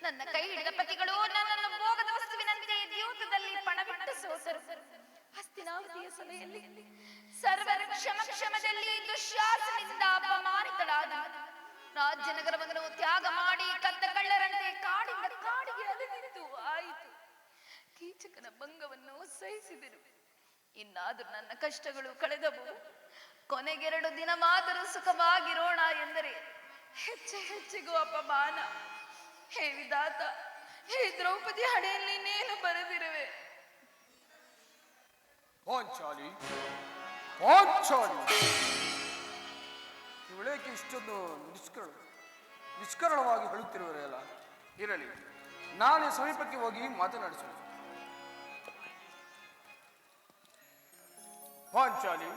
ನನ್ನ ಕೈ ಹಿಡಿದ ಪತಿಗಳು ನನ್ನನ್ನು ಭೋಗದ ವಸ್ತುವಿನಂತೆ ದ್ಯೂತದಲ್ಲಿ ಪಣವಿಟ್ಟು ಸೋತರು. ಹಸ್ತಿನಾವತಿಯ ಸಭೆಯಲ್ಲಿ ಸರ್ವರ ಕ್ಷಮದಲ್ಲಿ ದುಶ್ಯಾಸನಿಂದ ಅಪಮಾನಿತಳಾದ ರಾಜ್ಯನಗರವನ್ನು ತ್ಯಾಗ ಮಾಡಿ ಕದ್ದ ಕಳ್ಳರಂತೆ ಕಾಡಿಂದ ಕಾಡಿಗೆ ಅಲೆದಿದ್ದು ಆಯಿತು. ಕೀಚಕನ ಭಂಗವನ್ನು ಸಹಿಸಿದರು. ಇನ್ನಾದರೂ ನನ್ನ ಕಷ್ಟಗಳು ಕಳೆದವು. ಕೊನೆಗೆರಡು ದಿನವಾದರೂ ಸುಖವಾಗಿರೋಣ ಎಂದರೆ ಹೆಚ್ಚೆಗೂ ಅಪಮಾನ. ಹೇ ವಿಧಾತ, ಹೇ ದ್ರೌಪದಿ ಹಣೆಯಲ್ಲಿ ನೀನು ಬರೆದಿರುವೆ. ಪಾಂಚಾಲಿ, ಇವಳೇಕೆ ಇಷ್ಟೊಂದು ನಿಷ್ಕರಣವಾಗಿ ಹೇಳುತ್ತಿರುವರೆಲ್ಲ? ಇರಲಿ, ನಾನೇ ಸಮೀಪಕ್ಕೆ ಹೋಗಿ ಮಾತನಾಡಿಸೋಣ. ಪಾಂಚಾಲಿ,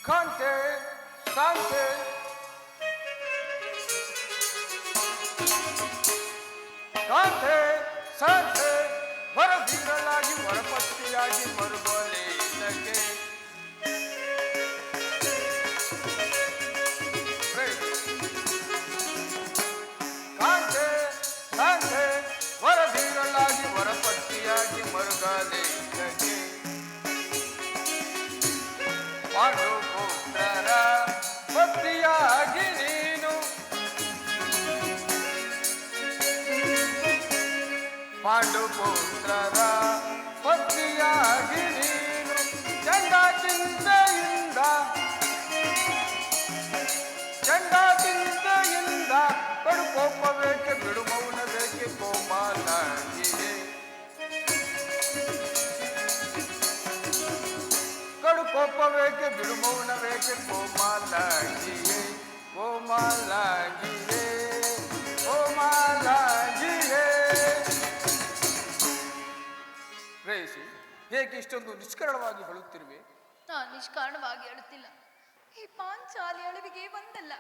ಕಾಂತೆ, ಶಾಂತೆ, ಕಾಂತೆ, ಶಾಂತೆ, ವರದೀರಲಾಗಿ ವರಪತಿಯಾಗಿ ಮರುಬಲೇತಕ್ಕೆ ಕಾಂತೆ, ಶಾಂತೆ, ವರದೀರಲಾಗಿ ವರಪತಿಯಾಗಿ ಮರುಗಲೇತಕ್ಕೆ ಪಾಂಡುಪುತ್ರರ ಪತಿಯಾಗಿ ನೀನು, ಪಾಂಡುಪುತ್ರರ ಪತಿಯಾಗಿ ನೀನು, ಚಂಡ ಚಿಂತೆಯಿಂದ ಕಡು ಕೋಪ ಬೇಕೆ, ಬಿಡು ಮೌನ ಬೇಕೆ, ಕೋಮಲಾಗಿಯೇ ಕಡು ಕೋಪ ಬೇಕೆ, ಬಿಡು ಮೌನ ಬೇಕೆ, ಕೋಮಲಾಗಿಯೇ ಕೋಮಲಾಗಿಯೇ ಕೋಮಲಾಗಿಯೇ. ಪ್ರೇಯಸಿ, ಹೇಗೆ ಇಷ್ಟೊಂದು ನಿಷ್ಕರಣವಾಗಿ ಹೇಳುತ್ತಿರುವೆ? ನಾನು ನಿಷ್ಕಾರಣವಾಗಿ ಹೇಳುತ್ತಿಲ್ಲ. ಈ ಪಾಂಚಾಲಿ ಅಳಿವಿಗೆ ಒಂದಲ್ಲ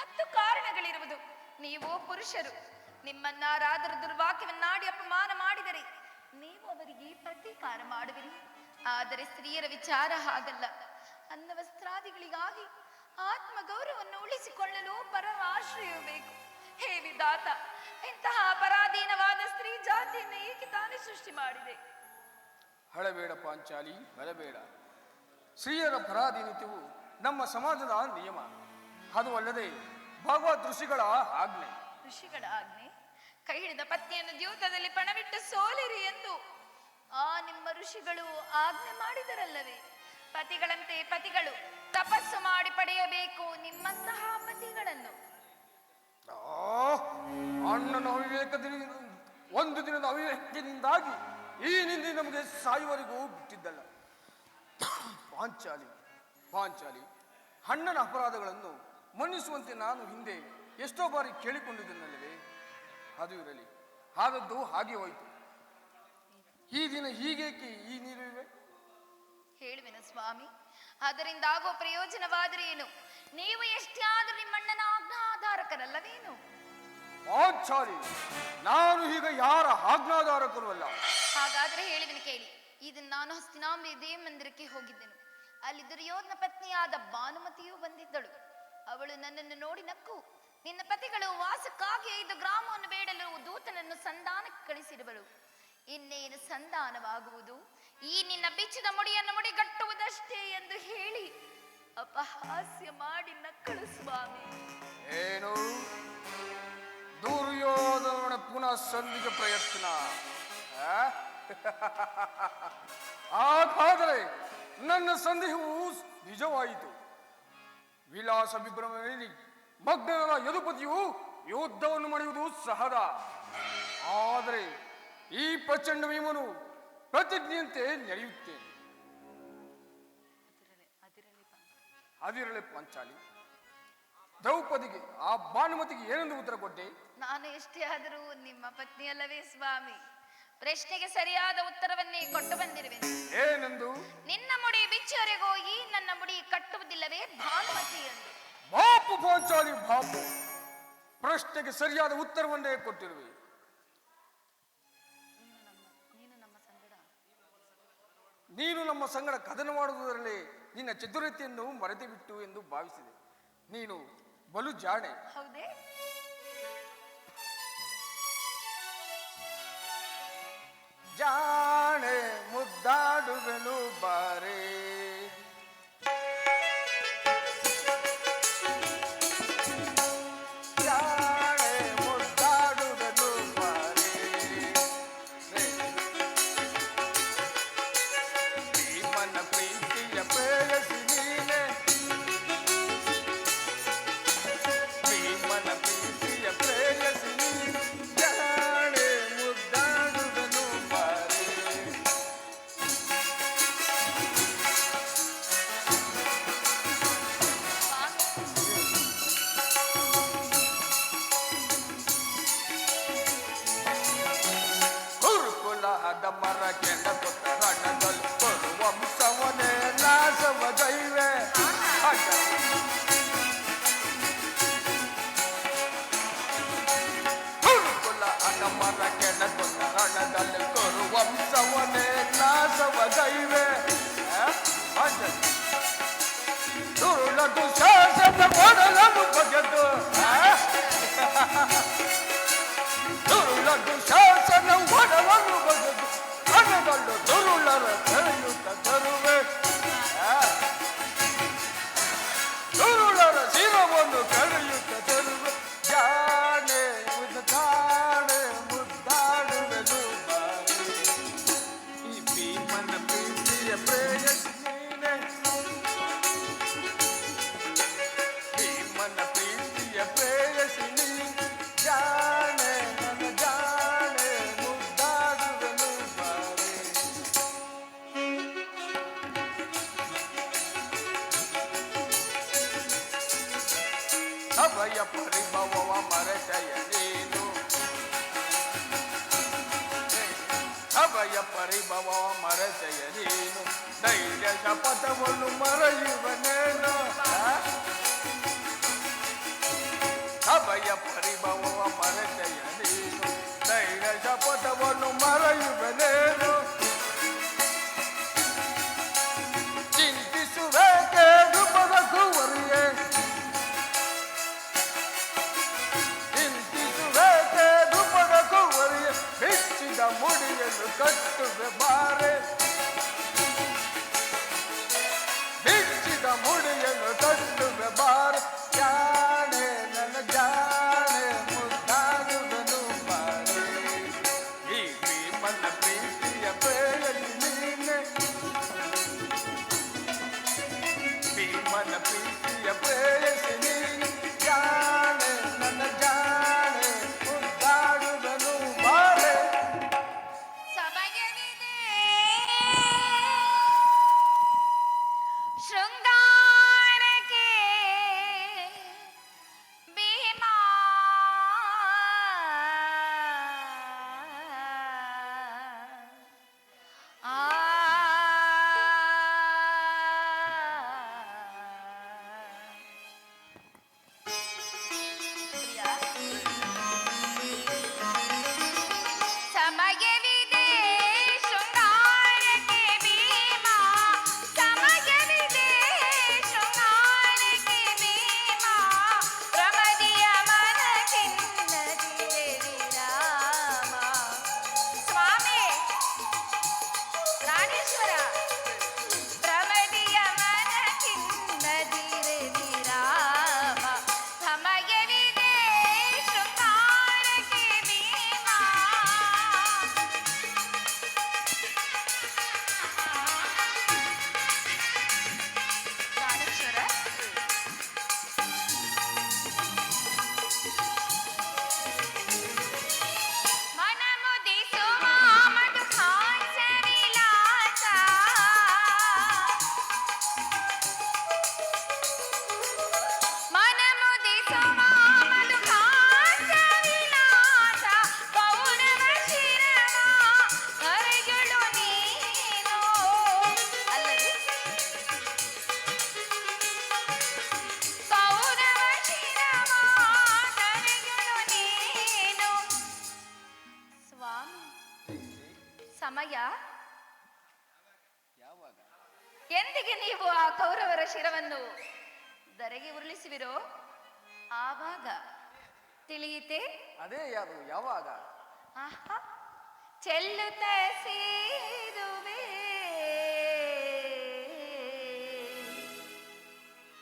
10 ಕಾರಣಗಳಿರುವುದು. ನೀವು ಪುರುಷರು ನಿಮ್ಮನ್ನಾರಾದರೂ ದುರ್ವಾಕ್ಯವನ್ನಾಡಿ ಅಪಮಾನ ಮಾಡಿದರೆ ನೀವು ಅವರಿಗೆ ಪ್ರತೀಕಾರ ಮಾಡುವಿರಿ. ಆದರೆ ಸ್ತ್ರೀಯರ ವಿಚಾರ ಹಾಗಲ್ಲ. ಅನ್ನ ವಸ್ತ್ರಾದಿಗಳಿಗಾಗಿ ಆತ್ಮಗೌರವವನ್ನು ಉಳಿಸಿಕೊಳ್ಳಲು ಪರರ ಆಶ್ರಯವೂ ಬೇಕು. ಹೇ ವಿಧಾತ, ಇಂತಹ ಪರಾಧೀನವಾದ ಸ್ತ್ರೀ ಜಾತಿಯನ್ನು ಏಕೆ ತಾನೇ ಸೃಷ್ಟಿ ಮಾಡಿದೆ? ಹಳಬೇಡ ಪಾಂಚಾಲಿ, ಹಳಬೇಡ. ಸ್ತ್ರೀಯರ ಪರಾಧೀನತೆಯು ನಮ್ಮ ಸಮಾಜದ ನಿಯಮ. ಅದು ಅಲ್ಲದೆ ಭಗವದ್ ಋಷಿಗಳ ಆಜ್ಞೆ. ಋಷಿಗಳ ಆಜ್ಞೆ? ಕೈ ಹಿಡಿದ ಪತ್ನಿಯನ್ನು ದ್ಯೂತದಲ್ಲಿ ಪಣವಿಟ್ಟು ಸೋಲಿರಿ ಎಂದು ಆ ನಿಮ್ಮ ಋಷಿಗಳು ಆಜ್ಞೆ ಮಾಡಿದರಲ್ಲವೇ? ಪತಿಗಳಂತೆ ಪತಿಗಳು ತಪಸ್ಸು ಮಾಡಿ ಪಡೆಯಬೇಕು ನಿಮ್ಮಂತಹ ಪತಿಗಳನ್ನು. ಅಣ್ಣನ ಅವಿವೇಕದಿಂದ, ಒಂದು ದಿನದ ಅವಿವೇಕದಿಂದಾಗಿ ಈ ನಿಂದೆ ನಮಗೆ ಸಾಯುವವರೆಗೂ ಬಿಟ್ಟಿದ್ದಲ್ಲ. ಪಾಂಚಾಲಿ, ಅಣ್ಣನ ಅಪರಾಧಗಳನ್ನು ಮನ್ನಿಸುವಂತೆ ನಾನು ಹಿಂದೆ ಎಷ್ಟೋ ಬಾರಿ ಕೇಳಿಕೊಂಡಿದ್ದನಲ್ಲವೇ? ಅದು ಇರಲಿ, ಆದದ್ದು ಹಾಗೆ ಹೋಯಿತು. ಈ ದಿನ ಹೀಗೇಕೆ ಈ ನೀರುವೆ? ಹೇಳುವೆನ ಸ್ವಾಮಿ, ಅದರಿಂದ ಆಗೋ ಪ್ರಯೋಜನವಾದರೆ ಏನು? ನೀವು ಎಷ್ಟೇ ಆದರೂ ನಿಮ್ಮಣ್ಣನ ಆಜ್ಞಾಧಾರಕರಲ್ಲವೇನು? ಪಾಂಚಾಲಿ, ನಾನು ಈಗ ಯಾರ ಆಜ್ಞಾಧಾರಕರು ಅಲ್ಲ. ಹಾಗಾದ್ರೆ ಹೇಳುವೆನು ಕೇಳಿ. ಇದನ್ನು ನಾನು ಹಸ್ತಿನಾಂಬೆ ದೇವ ಮಂದಿರಕ್ಕೆ ಹೋಗಿದ್ದೆನು. ಅಲ್ಲಿ ದುರ್ಯೋಧನ ಪತ್ನಿಯಾದ ಭಾನುಮತಿಯೂ ಬಂದಿದ್ದಳು. ಅವಳು ನನ್ನನ್ನು ನೋಡಿ ನಕ್ಕು, ನಿನ್ನ ಪತಿಗಳು ವಾಸಕ್ಕಾಗಿ 5 ಗ್ರಾಮವನ್ನು ಬೇಡಲು ದೂತನನ್ನು ಸಂಧಾನಕ್ಕೆ ಕಳಿಸಿರುವಳು. ಇನ್ನೇನು ಸಂಧಾನವಾಗುವುದು? ಈ ನಿನ್ನ ಬಿಚ್ಚಿದ ಮುಡಿಯನ್ನು ಮುಡಿಗಟ್ಟುವುದಷ್ಟೇ ಎಂದು ಹೇಳಿ ಅಪಹಾಸ್ಯ ಮಾಡಿ ನಕ್ಕಳು ಸ್ವಾಮಿ. ಏನು ದುರ್ಯೋಧನ ಪುನಃ ಸಂಧಿಗೆ ಪ್ರಯತ್ನ? ಹಾಗಾದರೆ ನನ್ನ ಸಂದೇಹವು ನಿಜವಾಯಿತು. ವಿಲಾಸ ವಿಭ್ರಮೆಯಲ್ಲಿ ಮಗ್ನನ ಯದುಪತಿಯು ಯುದ್ಧವನ್ನು ಮಾಡುವುದು ಸಹಜ. ಆದರೆ ಈ ಪ್ರಚಂಡ ಭೀಮನು ಪ್ರತಿಜ್ಞೆಯಂತೆ ನಡೆಯುತ್ತೇನೆ. ಅದಿರಲಿ ಪಾಂಚಾಲಿ, ದ್ರೌಪದಿಗೆ ಆ ಭಾನುಮತಿಗೆ ಏನೆಂದು ಉತ್ತರ ಕೊಟ್ಟೆ? ನಾನು ಎಷ್ಟೇ ಆದರೂ ನಿಮ್ಮ ಪತ್ನಿಯಲ್ಲವೇ ಸ್ವಾಮಿ? ಪ್ರಶ್ನೆಗೆ ಸರಿಯಾದ ಉತ್ತರವನ್ನೇ ಕೊಟ್ಟು ಬಂದಿರುವೆ. ಏನೆಂದು? ನಿನ್ನ ಮುಡಿ ಬಿಚ್ಚವರೆಗೂ ಈ ನನ್ನ ಮುಡಿ ಕಟ್ಟುವುದಿಲ್ಲವೇ ಭಾನುಮತಿ ಎಂದು. ಬಾಪು ಪಾಂಚಾಲಿ, ಬಾಪು. ಪ್ರಶ್ನೆಗೆ ಸರಿಯಾದ ಉತ್ತರವನ್ನೇ ಕೊಟ್ಟಿರುವೆ. ನೀನು ನಮ್ಮ ಸಂಗಡ ಕದನ ಮಾಡುವುದರಲ್ಲಿ ನಿನ್ನ ಚತುರತೆಯನ್ನು ಮರೆತು ಬಿಟ್ಟು ಎಂದು ಭಾವಿಸಿದೆ. ನೀನು ಬಲು ಜಾಣೆ. ಹೌದೇ? ಜಾಣೆ ಮುದ್ದಾಡುವೆನು ಬಾರೆ, ಜಾಣೆ ಮುದ್ದಾಡುವೆನು ಬಾರೆ, ಭೀಮನ ಪ್ರೀತಿಯ ಪ್ರೇಯಸಿ ನೀನೆ, ಭೀಮನ ಪ್ರೀತಿಯ ಪ್ರೇಯಸಿ ನೀನೆ, ಜಾಣೆ ಮುದ್ದಾಡುವೆನು ಬಾರೆ. ಗುರುಕುಲದ ಮರ ಕೆಂಡ ರಣದಲ್ಲಿ ವಂಶವನೇ ನಾಶವ ದೈವೆ. ಗುರುಕುಲದ ಮರ ಕೆಂಡ ರಣದಲ್ಲಿ ವಂಶವನೇ ನಾಶವ ದೈವೆ. ದುರುಳದು ಶಾಸನ ಒಡಲನು ಬಗೆದು, ದುರುಳದು ಶಾಸನ ಒಡಲನು ಬಗೆದು ಹಣದಲ್ಲು ದುರುಳರ ಬೆಳೆಯುತ್ತ ತರುವೆ. ದುರುಳರ ಶಿರವನ್ನು ಕಳೆಯುತ್ತ ತರುವೆ. ಜಾಣೆ ಜಾಣೆ ಮುದ್ದಾಡುವೆನು ಬಾರೆ, ಈ ಭೀಮನ ಪ್ರೀತಿಯ ಪ್ರೇಯಸಿ ನೀನೆ, ಭೀಮನ ಪ್ರೀತಿಯ ಪ್ರೇಯಸಿ ನೀನೆ, ಜಾಣೆ ನನ್ನ ಜಾಣೆ ಮುದ್ದಾಡುವೆನು ಬಾರೆ. ಸಭೆಯ ಪರಿಭವವ ಮರೆತೆಯ ನೀನು, ಸಭೆಯ ಪರಿಭವ ಮರೆತೆಯ ನೀನು, ಧೈರ್ಯ ಶಪಥವನ್ನು ಮರೆಯುವನೇನು. ಸಭೆಯ ಪರಿಭವವ ಮರೆತೆಯ ನೀನು, ಧೈರ್ಯ ಶಪಥವನ್ನು ಮರೆಯುವನೇನು. ಚಿಂತಿಸುವೇಕೆ ದುಃಖದ ಕುವರಿಯೇ, ಚಿಂತಿಸುವೇಕೆ ದುಃಖದ ಕುವರಿಯೇ, ಬಿಚ್ಚಿದ ಮುಡಿಯನ್ನು ಕಟ್ಟುವೆ ಬಾರೆ, ಬಿಚ್ಚಿದ ಮುಡಿಯನ್ನು ಕಟ್ಟುವೆ ಬಾರೆ. ಜಾಣೆ ನನ್ನ ಜಾಣೆ ಮುದ್ದಾಡುವೆನು ಬಾರೆ, ಈ ಭೀಮನ ಪ್ರೀತಿಯ ಪ್ರೇಯಸಿ ನೀನೆ, ಭೀಮನ ಪ್ರೀತಿಯ ಪ್ರೇಯಸಿ ನೀನೆ, ಜಾಣೆ ನನ್ನ ಜಾಣೆ ಮುದ್ದಾಡುವೆನು ಬಾರೆ. ಸಮಯವಿದೆ ಶೃಂಗಾರಕ್ಕೆ ಭೀಮಾ, ಸಮಯವಿದೆ ಶೃಂಗಾರಕ್ಕೆ ಭೀಮಾ, ಸಮಯವಿದೆ ಶೃಂಗಾರಕ್ಕೆ ಭೀಮಾ, ಪ್ರಮದಿಯ ಮನಕ್ಕಿನ್ನದಿರೆ ವಿರಾಮ. ಸ್ವಾಮಿ ಪ್ರಾಣೇಶ್ವರ, ಪ್ರಮದಿಯ ಮನಕ್ಕಿನ್ನದಿರೆ ವಿರಾಮ, ಸಮಯವಿದೆ ಶೃಂಗಾರಕ್ಕೆ ಭೀಮಾ. ಪ್ರಾಣೇಶ್ವರ, ಮನಮುದಿಸುವ ಮಧುಹಾಸ ವಿಲಾಸ, ಮನಮುದಿಸುವ ಮಧುಹಾಸ ವಿಲಾಸ, ಪೌರವ ಶಿರವ ಕರೆಗಳು ನೀನು. ಅಲ್ಲದೆ ಪೌರವ ಶಿರವ ಕರೆಗಳು ನೀನು. ಸ್ವಾಮಿ ಸಮಯ ಯಾವಾಗ? ಎಂದಿಗೆ ನೀವು ಆ ಕೌರವರ ಶಿರವನ್ನು ಧರೆಗೆ ಉರುಳಿಸುವಿರೋ? ಆವಾಗ ತಿಳಿಯಿತೆ. ಅದೇ ಯಾರು ಯಾವಾಗ? ಆಹಾ, ಚೆಲ್ಲುತ್ತ ಸೇರುವೆ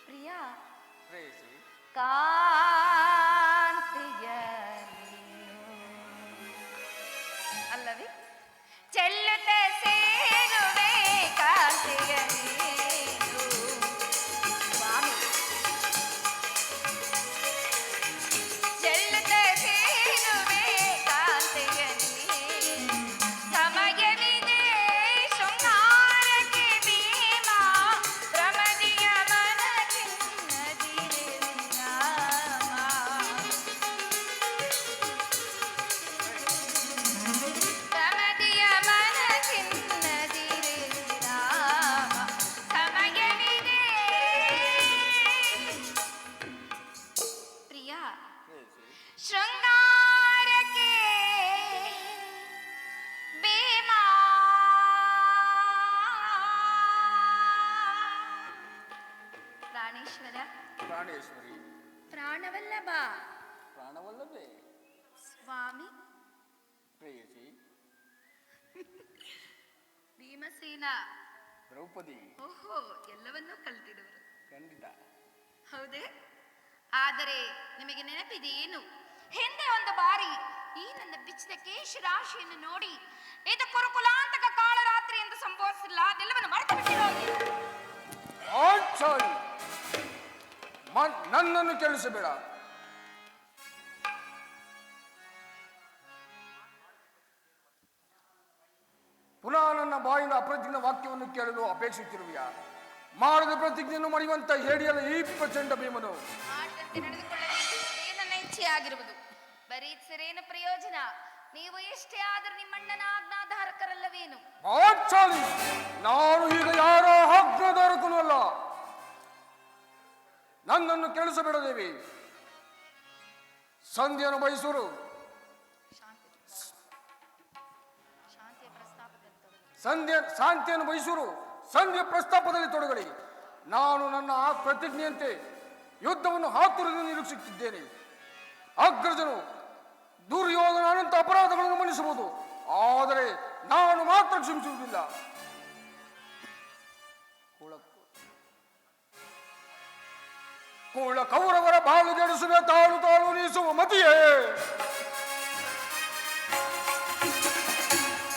ಪ್ರಿಯ ಪ್ರೇಯಸಿ. ಕಾಂತಿಯ ಅಲ್ಲವೇ? ಚೆಲ್ಲುತ್ತ ಸೇರುವೆ ಕಾಂತಿಯ ನೀನು. ಸ್ವಾಮಿ, ಚೆಲ್ಲುತ್ತ ಸೇರುವೆ ಕಾಂತಿಯ ನೀನು. ಸಮಯವಿದೆ ಶೃಂಗಾರಕ್ಕೆ ಭೀಮ ಪ್ರಮದಿಯ ಮನಕ್ಕಿನ್ನದಿರೆ ರಾಮ. ಪ್ರಮದಿಯ ಮನಕ್ಕಿನ್ನದಿರೆ ರಾಮ. ಸಮಯವಿದೆ ಪ್ರಿಯ ಶೃಂಗಾರಕ್ಕೆ ಭೀಮ. ಪ್ರಾಣೇಶ್ವರ, ಪ್ರಾಣೇಶ್ವರಿ. ಪ್ರಾಣವಲ್ಲಭ, ಪ್ರಾಣವಲ್ಲವೇ ಸ್ವಾಮಿ ಪ್ರೇಯಸಿ? ಭೀಮಸೇನ. ದ್ರೌಪದಿ. ಓಹೋ, ಎಲ್ಲವನ್ನೂ ಕಲ್ತಿರುವರು. ಖಂಡಿತ. ಹೌದೇ? ಆದರೆ ನಿಮಗೆ ನೆನಪಿದೆ ಏನು? ಹಿಂದೆ ಒಂದು ಬಾರಿ ಈ ನನ್ನ ಬಿಚ್ಚಿದ ಕೇಶ ರಾಶಿಯನ್ನು ನೋಡಿ ಇದು ಕುರುಕುಲಾಂತಕ ಕಾಳರಾತ್ರಿ ಎಂದು ಸಂಭವಿಸಿಲ್ಲ, ಅದೆಲ್ಲವನ್ನು ಮರೆತು ಬಿಟ್ಟಿರೋದು. ಸಾರಿ, ನನ್ನನ್ನು ಕೇಳಿಸಬೇಡ. ಪುನಃ ನನ್ನ ಬಾಯಿಂದ ಅಪ್ರತಿಜ್ಞ ವಾಕ್ಯವನ್ನು ಕೇಳಲು ಅಪೇಕ್ಷಿಸಿರುವಿಯಾ? ಮಾಡದ ಪ್ರತಿಜ್ಞೆಯನ್ನು ಮರೆಯುವಂತ ಹೇಳಿಯಲ್ಲ ಈ ಪ್ರಚಂಡ ಭೀಮನು. ಆಟಂತೆ ನಡೆದುಕೊಳ್ಳಬೇಕೆಂಬುದೇ ನನ್ನ ಇಚ್ಛೆಯಾಗಿರುವುದು. ಬರೀ ಸರೇನು ಪ್ರಯೋಜನ? ನೀವು ಎಷ್ಟೇ ಆದರೂ ನಿಮ್ಮಣ್ಣನ ಆಜ್ಞಾಧಾರಕರಲ್ಲವೇನು? ಸಾರಿ, ನಾನು ಈಗ ಯಾರ ಆಜ್ಞಾಧಾರಕನೂ ಅಲ್ಲ. ನನ್ನನ್ನು ಕೇಳಿಸಬೇಡ ದೇವಿ. ಸಂಧಿಯನ್ನು ಬಯಸುವರು. ಶಾಂತಿಯನ್ನು ಬಯಸುವರು. ಸಂಧಿಯ ಪ್ರಸ್ತಾಪದಲ್ಲಿ ತೊಡಗಲಿ. ನಾನು ನನ್ನ ಆ ಪ್ರತಿಜ್ಞೆಯಂತೆ ಯುದ್ಧವನ್ನು ಆತುರದಿಂದ ನಿರೀಕ್ಷಿಸುತ್ತಿದ್ದೇನೆ. ಅಗ್ರಜನು ದುರ್ಯೋಧನ ಅನಂತ ಅಪರಾಧಗಳನ್ನು ಮನ್ನಿಸಬಹುದು, ಆದರೆ ನಾನು ಮಾತ್ರ ಕ್ಷಮಿಸುವುದಿಲ್ಲ. ಕೂಳ ಕೌರವರ ಬಾಳು ಜಡಿಸುವ ತಾಳು ತಾಳು ನೀಸುವ ಮತಿಯೇ.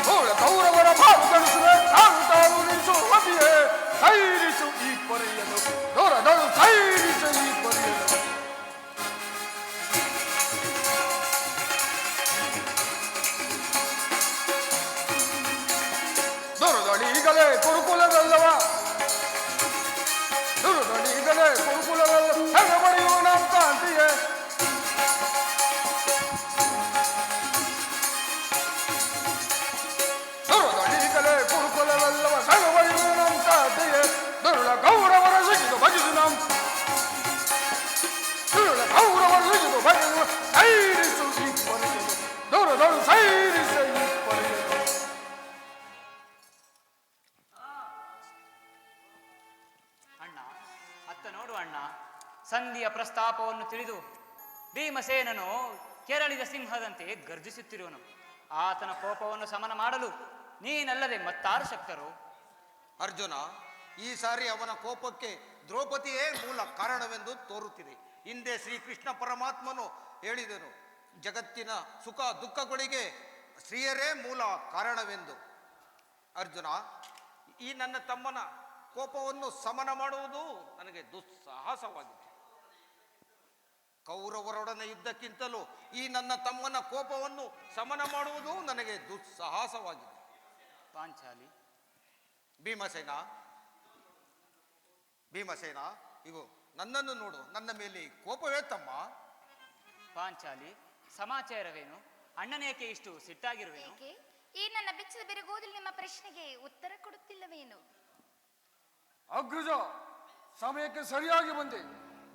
ಕೂಳ ಕೌರವರ ಬಾಳು ಜಡಿಸುವ ತಾಳು ತಾಳು ನೀಸುವ ಮತಿಯೇ. ಸೈರಿಸು ಈ ಪೊರೆಯನು ದೊರದಳು, ಸೈರಿಸು ಈ ಪೊರೆಯನು. ದುರದಳೀಗಲೇ ಕುರುಕುಲದಲ್ಲವ, ದುರದಳೀಗಲೇ ಕುರುಕುಲದಲ್ಲ ಹೆಂಗ ಬರೆಯುವ ನಮ್ಮ ಕಾಂತಿಯೇ. ದುರದಳೀಗಲೇ ಕುರುಕುಲದಲ್ಲವ ಹೆಂಗ ಬರೆಯುವ ನಮ್ಮ ಕಾಂತಿಯೇ. ದುರುಳ ಗೌರವರ ಸಿಗಿದು ಭಜಿಸು ನಮ್ಮ, ದುರುಳ ಗೌರವರ ಸಿಗಿದು ಭಜಿಸು. ಸೈರಿಸು ಈ ಪೊರೆಯನು ದುರದಳು, ಸೈರಿಸು ಈ ಪೊರೆಯನು. ಅಣ್ಣ, ಅತ್ತ ನೋಡು ಅಣ್ಣ. ಸಂಧಿಯ ಪ್ರಸ್ತಾಪವನ್ನು ತಿಳಿದು ಭೀಮಸೇನನು ಕೆರಳಿದ ಸಿಂಹದಂತೆ ಗರ್ಜಿಸುತ್ತಿರುವನು. ಆತನ ಕೋಪವನ್ನು ಸಮನ ಮಾಡಲು ನೀನಲ್ಲದೆ ಮತ್ತಾರು ಶಕ್ತರು? ಅರ್ಜುನ, ಈ ಸಾರಿ ಅವನ ಕೋಪಕ್ಕೆ ದ್ರೌಪದಿಯೇ ಮೂಲ ಕಾರಣವೆಂದು ತೋರುತ್ತಿದೆ. ಹಿಂದೆ ಶ್ರೀಕೃಷ್ಣ ಪರಮಾತ್ಮನು ಹೇಳಿದನು, ಜಗತ್ತಿನ ಸುಖ ದುಃಖಗಳಿಗೆ ಸ್ತ್ರೀಯರೇ ಮೂಲ ಕಾರಣವೆಂದು. ಅರ್ಜುನ, ಈ ನನ್ನ ತಮ್ಮನ ಕೋಪವನ್ನು ಸಮನ ಮಾಡುವುದು ನನಗೆ ದುಸ್ಸಾಹಸವಾಗಿದೆ. ಕೌರವರೊಡನೆ ಯುದ್ಧಕ್ಕಿಂತಲೂ ಈ ನನ್ನ ತಮ್ಮನ ಕೋಪವನ್ನು ಸಮನ ಮಾಡುವುದು ನನಗೆ ದುಸ್ಸಾಹಸವಾಗಿದೆ. ಪಾಂಚಾಲಿ. ಭೀಮಸೇನ, ಭೀಮಸೇನ, ಇವು ನನ್ನನ್ನು ನೋಡು, ನನ್ನ ಮೇಲೆ ಕೋಪವೇ ತಮ್ಮ? ಪಾಂಚಾಲಿ, ಸಮಾಚಾರವೇನು? ಅಣ್ಣನೇಕೆ ಇಷ್ಟು ಸಿಟ್ಟಾಗಿರುವೇನು? ಏಕೆ ಈ ನನ್ನ ಬಿಚ್ಚಿದ ಬಿರುಗೋದಲ್ಲಿ ನಿಮ್ಮ ಪ್ರಶ್ನೆಗೆ ಉತ್ತರ ಕೊಡುತ್ತಿಲ್ಲವೇನು? ಅಗ್ರಜ, ಸಮಯಕ್ಕೆ ಸರಿಯಾಗಿ ಬಂದೆ.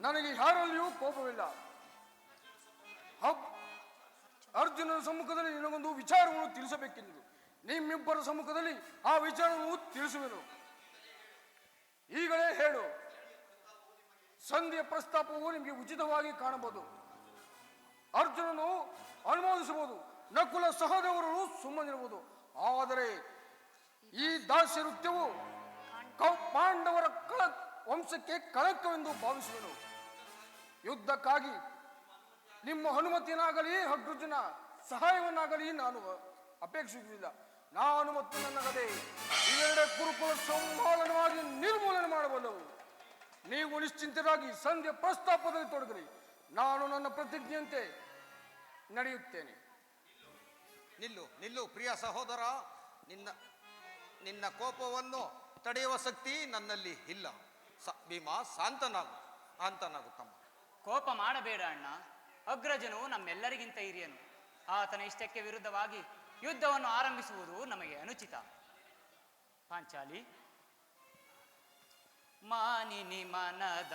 ನನಗೆ ಯಾರಲ್ಲಿಯೂ ಕೋಪವಿಲ್ಲ. ಅರ್ಜುನನ ಸಮ್ಮುಖದಲ್ಲಿ ನಿನಗೊಂದು ವಿಚಾರವನ್ನು ತಿಳಿಸಬೇಕೆಂದು ನಿಮ್ಮಿಬ್ಬರ ಸಮ್ಮುಖದಲ್ಲಿ ಆ ವಿಚಾರವನ್ನು ತಿಳಿಸುವೆನು. ಈಗಲೇ ಹೇಳು. ಸಂಧಿಯ ಪ್ರಸ್ತಾಪವು ನಿಮಗೆ ಉಚಿತವಾಗಿ ಕಾಣಬಹುದು. ಅರ್ಜುನನು ಅನುಮೋದಿಸಬಹುದು, ನಕುಲ ಸಹದೇವರು ಸುಮ್ಮನಿರಬಹುದು. ಆದರೆ ಈ ದಾಸ್ಯನೃತ್ಯವು ಪಾಂಡವರ ವಂಶಕ್ಕೆ ಕಳಂಕವೆಂದು ಭಾವಿಸುವೆನು. ಯುದ್ಧಕ್ಕಾಗಿ ನಿಮ್ಮ ಅನುಮತಿಯನ್ನಾಗಲಿ ಅಗ್ರಜನ ಸಹಾಯವನ್ನಾಗಲಿ ನಾನು ಅಪೇಕ್ಷಿಸುವುದಿಲ್ಲ. ನಾನು ಮತ್ತು ನನ್ನ ಗದೆ ಇವೆರಡೇ ಕುರುಕುಲ ಸಂಭಾವನವಾಗಿ ನಿರ್ಮೂಲನೆ ಮಾಡಬಲ್ಲವು. ನೀವು ನಿಶ್ಚಿಂತರಾಗಿ ಸಂಧ್ಯೆ ಪ್ರಸ್ತಾಪದಲ್ಲಿ ತೊಡಗಿರಿ. ನಾನು ನನ್ನ ಪ್ರತಿಜ್ಞೆಯಂತೆ ನಡೆಯುತ್ತೇನೆ. ನಿಲ್ಲು ನಿಲ್ಲು ಪ್ರಿಯ ಸಹೋದರ, ನಿನ್ನ ಕೋಪವನ್ನು ತಡೆಯುವ ಶಕ್ತಿ ನನ್ನಲ್ಲಿ ಇಲ್ಲ. ಭೀಮಾ, ಶಾಂತನಾಗು ತಮ್ಮ. ಕೋಪ ಮಾಡಬೇಡ ಅಣ್ಣ. ಅಗ್ರಜನು ನಮ್ಮೆಲ್ಲರಿಗಿಂತ ಹಿರಿಯನು. ಆತನ ಇಷ್ಟಕ್ಕೆ ವಿರುದ್ಧವಾಗಿ ಯುದ್ಧವನ್ನು ಆರಂಭಿಸುವುದು ನಮಗೆ ಅನುಚಿತ. ಪಾಂಚಾಲಿ, ಮಾನಿನಿ ಮನದ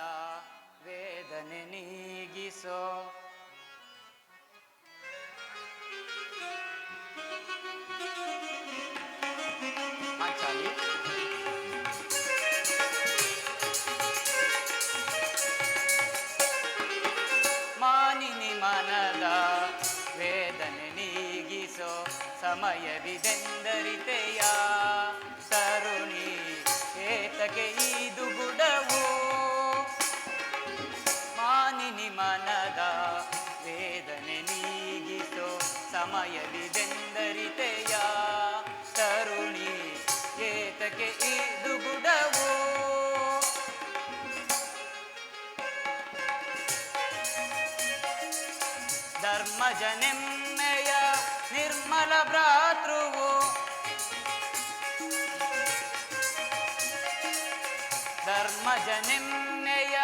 ವೇದನೆ ನೀಗಿಸೋ, ಪಾಂಚಾಲಿ, ಮಾನಿನಿ ಮನದ ವೇದನೆ ನೀಗಿಸೋ, ಸಮಯವಿದೆಂದರಿತೆಯ ತರುಣಿ ಏತಕ್ಕೆ ಇದು ಗುಡವು. ಮಾನಿನಿ ಮನದ ವೇದನೆ ನೀಗಿಸೋ, ಸಮಯವಿದೆಂದರಿತೆಯ ತರುಣಿ ಏತಕ್ಕೆ ಇದು ಗುಡವು. ಧರ್ಮಜನೆಮ್ಮೆಯ ನಿರ್ಮಲ ಭ್ರಾತೃವು, ಧರ್ಮಜನೆಮ್ಮೆಯ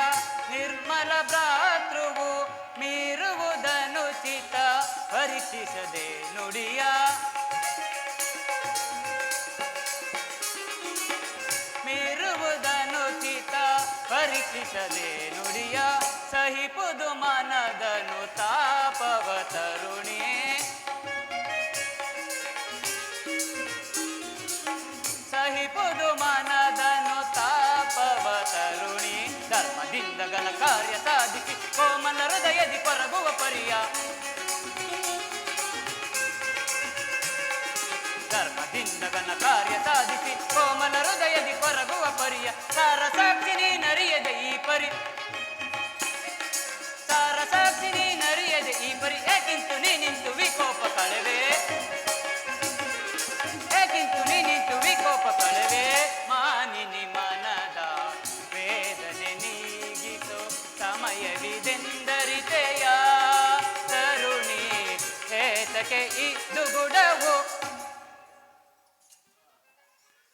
ನಿರ್ಮಲ ಭ್ರಾತೃವು, ಮೀರುವುದನುಚಿತ ಪರೀಕ್ಷಿಸದೆ ನುಡಿಯ. ಮೀರುವುದನುಚಿತ ಪರೀಕ್ಷಿಸದೆ ನುಡಿಯ, ಸಹಿಪುದು ಮನದನು ತಾಪವ ತರುಣಿ. ಸಹಿಪುದು ಮನದನು ತಾಪವ ತರುಣಿ. ಧರ್ಮದಿಂದ ಘನ ಕಾರ್ಯ ಸಾಧಿಸಿ ಕೋಮಲ ಹೃದಯದಿ ಕೊರಗುವ ಪರಿಯ. ಧರ್ಮದಿಂದ ಘನ ಕಾರ್ಯ ಸಾಧಿಸಿ ಕೋಮಲ ಹೃದಯದಿ ಕೊರಗುವ ಪರಿಯ. ಸಾರಸಾಕ್ಷಿ ನೀನರಿಯದೆ ಈ ಪರಿ, ಸಾರಸಾಕ್ಷಿ ನೀನರಿಯದೆ ಈ ಪರಿ. ಏಕಿಂತು ನೀ ನಿಂತು ವಿಕೋಪ ಕಳೆವೆ, ಏಕಿಂತು ನೀ ನಿಂತು ವಿಕೋಪ ಕಳೆವೆ. ಮಾನಿನಿ ಮನದ ವೇದನೆ ನೀಗಿಸೋ, ಸಮಯವಿದೆಂದರಿತೆಯ ತರುಣಿ ಏತಕ್ಕೆ ಇದು ಗುಡವು.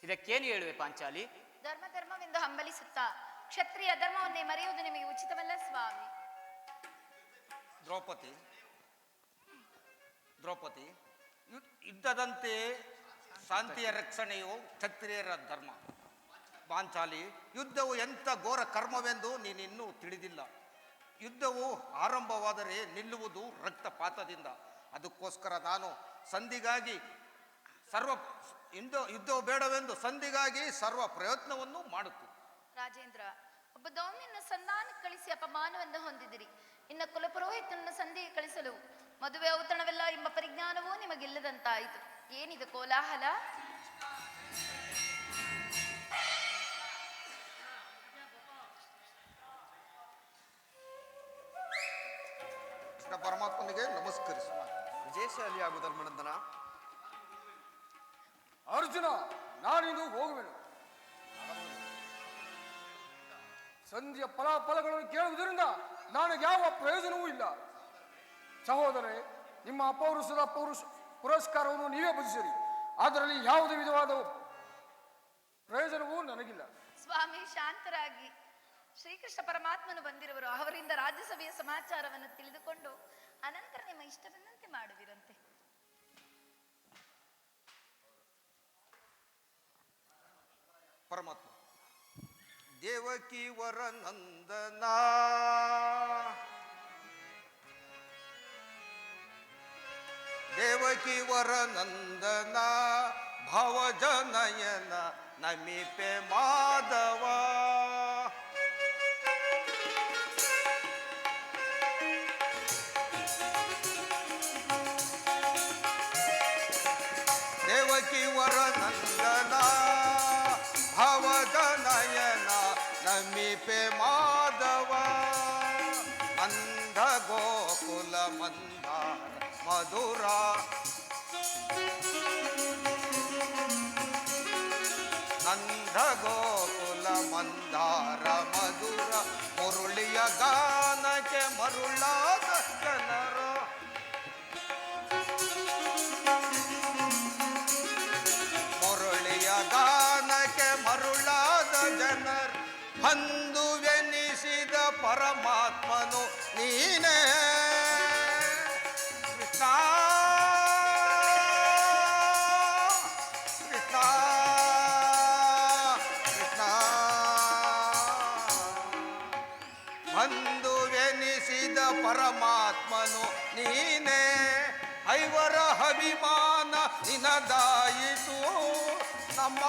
ಇದಕ್ಕೇನು ಹೇಳುವೆ ಪಾಂಚಾಲಿ? ಧರ್ಮವೆಂದು ಹಂಬಲಿಸುತ್ತಾ ಕ್ಷತ್ರಿಯ ಧರ್ಮವನ್ನೇ ಮರೆಯುವುದು ನಿಮಗೆ ಉಚಿತವಲ್ಲ ಸ್ವಾಮಿ. ದ್ರೌಪದಿ, ಯುದ್ಧದಂತೆ ಶಾಂತಿಯ ರಕ್ಷಣೆಯು ಕ್ಷತ್ರಿಯರ ಧರ್ಮ. ಪಾಂಚಾಲಿ, ಯುದ್ಧವು ಎಂಥ ಘೋರ ಕರ್ಮವೆಂದು ನೀನಿನ್ನೂ ತಿಳಿದಿಲ್ಲ. ಯುದ್ಧವು ಆರಂಭವಾದರೆ ನಿಲ್ಲುವುದು ರಕ್ತಪಾತದಿಂದ. ಅದಕ್ಕೋಸ್ಕರ ನಾನು ಸಂಧಿಗಾಗಿ ಯುದ್ಧವು ಬೇಡವೆಂದು ಸಂಧಿಗಾಗಿ ಸರ್ವ ಪ್ರಯತ್ನವನ್ನು ಮಾಡುತ್ತೇನೆ. ರಾಜೇಂದ್ರ, ಒಬ್ಬ ದೌಮ್ಯನ ಸಂಧಾನಕ್ಕೆ ಕಳಿಸಿ ಅಪಮಾನವನ್ನು ಹೊಂದಿದಿರಿ. ಇನ್ನು ಕುಲಪುರೋಹಿತನನ್ನು ಸಂಧಿಗೆ ಕಳಿಸಲು ಮದುವೆ ಔತಣವೆಲ್ಲ ಎಂಬ ಪರಿಜ್ಞಾನವೂ ನಿಮಗಿಲ್ಲದಂತಾಯಿತು. ಏನಿದು ಕೋಲಾಹಲ? ಕೃಷ್ಣ ಪರಮಾತ್ಮನಿಗೆ ನಮಸ್ಕರಿಸು. ವಿಜಯಶಾಲಿಯಾಗು ಧರ್ಮನಂದನ. ಅರ್ಜುನ, ನಾನಿಂದು ಹೋಗುವೆನು. ಸಂಧಿಯ ಫಲಾಫಲಗಳನ್ನು ಕೇಳುವುದರಿಂದ ನನಗೆ ಯಾವ ಪ್ರಯೋಜನವೂ ಇಲ್ಲ. ಸಹೋದರೇ, ನಿಮ್ಮ ಅಪೌರುಷದ ಪುರಸ್ಕಾರವನ್ನು ನೀವೇ ಭಜಿಸಿರಿ. ಅದರಲ್ಲಿ ಯಾವುದೇ ವಿಧವಾದ ಪ್ರಯೋಜನವೂ ನನಗಿಲ್ಲ. ಸ್ವಾಮಿ, ಶಾಂತರಾಗಿ. ಶ್ರೀಕೃಷ್ಣ ಪರಮಾತ್ಮನು ಬಂದಿರುವರು. ಅವರಿಂದ ರಾಜ್ಯಸಭೆಯ ಸಮಾಚಾರವನ್ನು ತಿಳಿದುಕೊಂಡು ಅನಂತರ ನಿಮ್ಮ ಇಷ್ಟವೆಂದಂತೆ ಮಾಡುವಿರಂತೆ. ಪರಮಾತ್ಮ ದೇವಕಿ ವರ ನಂದನ, ದೇವಕಿ ವರ ನಂದನ, ಭವಜನಯನ ನಮಿಪೆ ಮಾಧವ. ನಂದ ಗೋಕುಲ ಮಂದಾರ ಮಧುರ ನಂದ ಗೋಕುಲ ಮಂದಾರ ಮಧುರ ಮುರುಳಿಯ ಗಾನಕ್ಕೆ ಮರುಳಾದ ಜನರು ಮುರುಳಿಯ ಗಾನಕ್ಕೆ ಮರುಳಾದ ಜನರು ಅಂದುವೆನಿಸಿದ ಪರಮಾತ್ಮನು ನೀನೇ ಕೃಷ್ಣ ಕೃಷ್ಣ ಕೃಷ್ಣ ಅಂದುವೆನಿಸಿದ ಪರಮಾತ್ಮನು ನೀನೇ ಐವರ ಅಭಿಮಾನ ನಿನದಾಯಿತು ನಮ್ಮ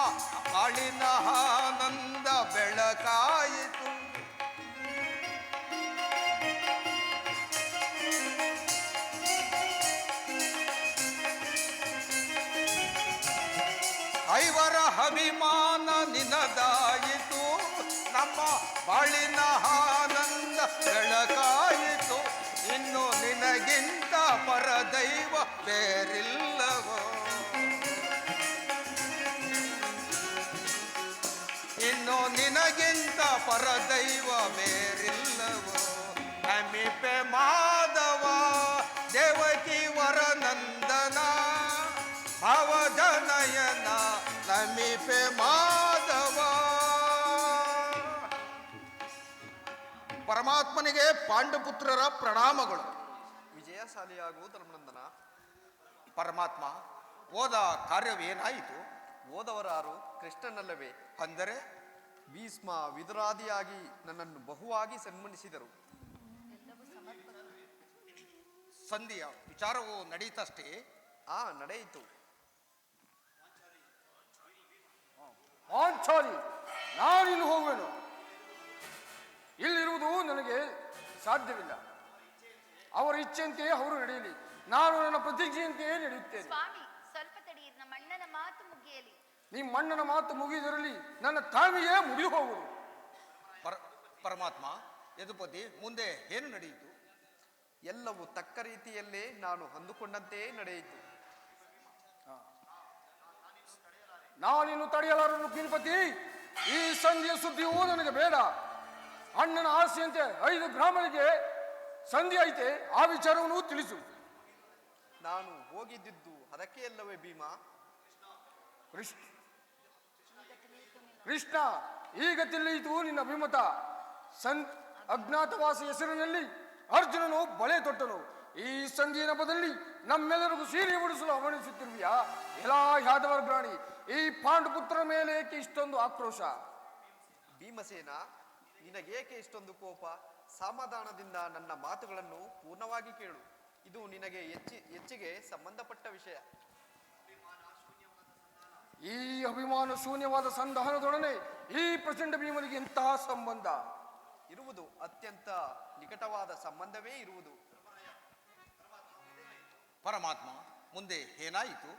ಬಾಳಿನ ಆನಂದ ಬೆಳಕಾಯಿತು ಐವರ ಅಭಿಮಾನ ನಿನದಾಯಿತು ನಮ್ಮ ಬಾಳಿನ ಆನಂದ ಬೆಳಕಾಯಿತು ಇನ್ನು ನಿನಗಿಂತ ಪರದೈವ ಬೇರಿಲ್ಲವೋ ಇನ್ನು ನಿನಗಿಂತ ಪರದೈವ ಬೇರಿಲ್ಲವೋ ನಮಿಪೆ ಮಾಧವ ದೇವಕಿ ವರನಂದನ ಭವಜನಯನ ನಮಿಪೆ ಮಾಧವ ಪರಮಾತ್ಮನಿಗೆ ಪಾಂಡುಪುತ್ರರ ಪ್ರಣಾಮಗಳು. ವಿಜಯಶಾಲಿಯಾಗು ಧರ್ಮನಂದನ. ಪರಮಾತ್ಮ ಹೋದ ಕಾರ್ಯವೇನಾಯಿತು? ಓದವರಾರು ಕೃಷ್ಣನಲ್ಲವೇ? ಅಂದರೆ ಭೀಷ್ಮ ವಿದುರಾದಿಯಾಗಿ ನನ್ನನ್ನು ಬಹುವಾಗಿ ಸನ್ಮಾನಿಸಿದರು. ಸಂಧಿಯ ವಿಚಾರವು ನಡೀತಷ್ಟೇ. ನಡೆಯಿತು. ಪಾಂಚಾಲಿ, ನಾನಿನ್ನು ಹೋಗುವೆನು. ಇಲ್ಲಿರುವುದು ನನಗೆ ಸಾಧ್ಯವಿಲ್ಲ. ಅವರ ಇಚ್ಛೆಯಂತೆಯೇ ಅವರು ನಡೆಯಲಿ, ನಾನು ನನ್ನ ಪ್ರತಿಜ್ಞೆಯಂತೆಯೇ ನಡೆಯುತ್ತೇನೆ. ಸ್ವಾಮಿ, ಸ್ವಲ್ಪ ತಡೆಯಿರಿ, ನಮ್ಮ ಅಣ್ಣನ ಮಾತು ಮುಗಿಯಲಿ. ನಿಮ್ಮ ಅಣ್ಣನ ಮಾತು ಮುಗಿದರಲ್ಲಿ ನನ್ನ ತಾಳ್ಮೆಯೇ ಮುಗಿದು ಹೋಗುವುದು. ಪರಮಾತ್ಮ ಯದುಪತಿ, ಮುಂದೆ ಏನು ನಡೆಯಿತು? ಎಲ್ಲವೂ ತಕ್ಕ ರೀತಿಯಲ್ಲೇ ನಾನು ಅಂದುಕೊಂಡಂತೆಯೇ ನಡೆಯಿತು. ನಾನಿನ್ನು ತಡೆಯಲಾರನು ಕಿಂಪತಿ. ಈ ಸಂಧಿಯ ಸುದ್ದಿಯೂ ನನಗೆ ಬೇಡ. ಅಣ್ಣನ ಆಸೆಯಂತೆ 5 ಗ್ರಾಮಗಳಿಗೆ ಸಂಧಿ ಐತೆ, ಆ ವಿಚಾರವನ್ನು ತಿಳಿಸು. ನಾನು ಹೋಗಿದ್ದಿದ್ದು ಅದಕ್ಕೆ ಅಲ್ಲವೇ ಭೀಮ? ಕೃಷ್ಣ, ಈಗ ತಿಳಿಯಿತು ನಿನ್ನ ಅಭಿಮತ. ಅಜ್ಞಾತವಾಸ ಹೆಸರಿನಲ್ಲಿ ಅರ್ಜುನನು ಬಳೆ ತೊಟ್ಟನು. ಈ ಸಂಧಿಯ ನೆಪದಲ್ಲಿ ನಮ್ಮೆಲ್ಲರಿಗೂ ಸೀರೆ ಉಡಿಸಲು ಅವಣಿಸುತ್ತಿರುವಿಯಾ? ಎಲ್ಲಾ ಯಾದವರ ಪ್ರಾಣಿ, ಈ ಪಾಂಡುಪುತ್ರರ ಮೇಲೆ ಏಕೆ ಇಷ್ಟೊಂದು ಆಕ್ರೋಶ? ಭೀಮಸೇನ, ನಿನಗೇಕೆ ಇಷ್ಟೊಂದು ಕೋಪ? ಸಮಾಧಾನದಿಂದ ನನ್ನ ಮಾತುಗಳನ್ನು ಪೂರ್ಣವಾಗಿ ಕೇಳು. ಇದು ನಿನಗೆ ಹೆಚ್ಚಿಗೆ ಸಂಬಂಧಪಟ್ಟ ವಿಷಯ. ಈ ಅಭಿಮಾನ ಶೂನ್ಯವಾದ ಸಂಧಾನದೊಡನೆ ಈ ಪ್ರಚಂಡ ಭೀಮನಿಗೆ ಇಂತಹ ಸಂಬಂಧ ಇರುವುದು? ಅತ್ಯಂತ ನಿಕಟವಾದ ಸಂಬಂಧವೇ ಇರುವುದು. ಪರಮಾತ್ಮ, ಮುಂದೆ ಏನಾಯಿತು?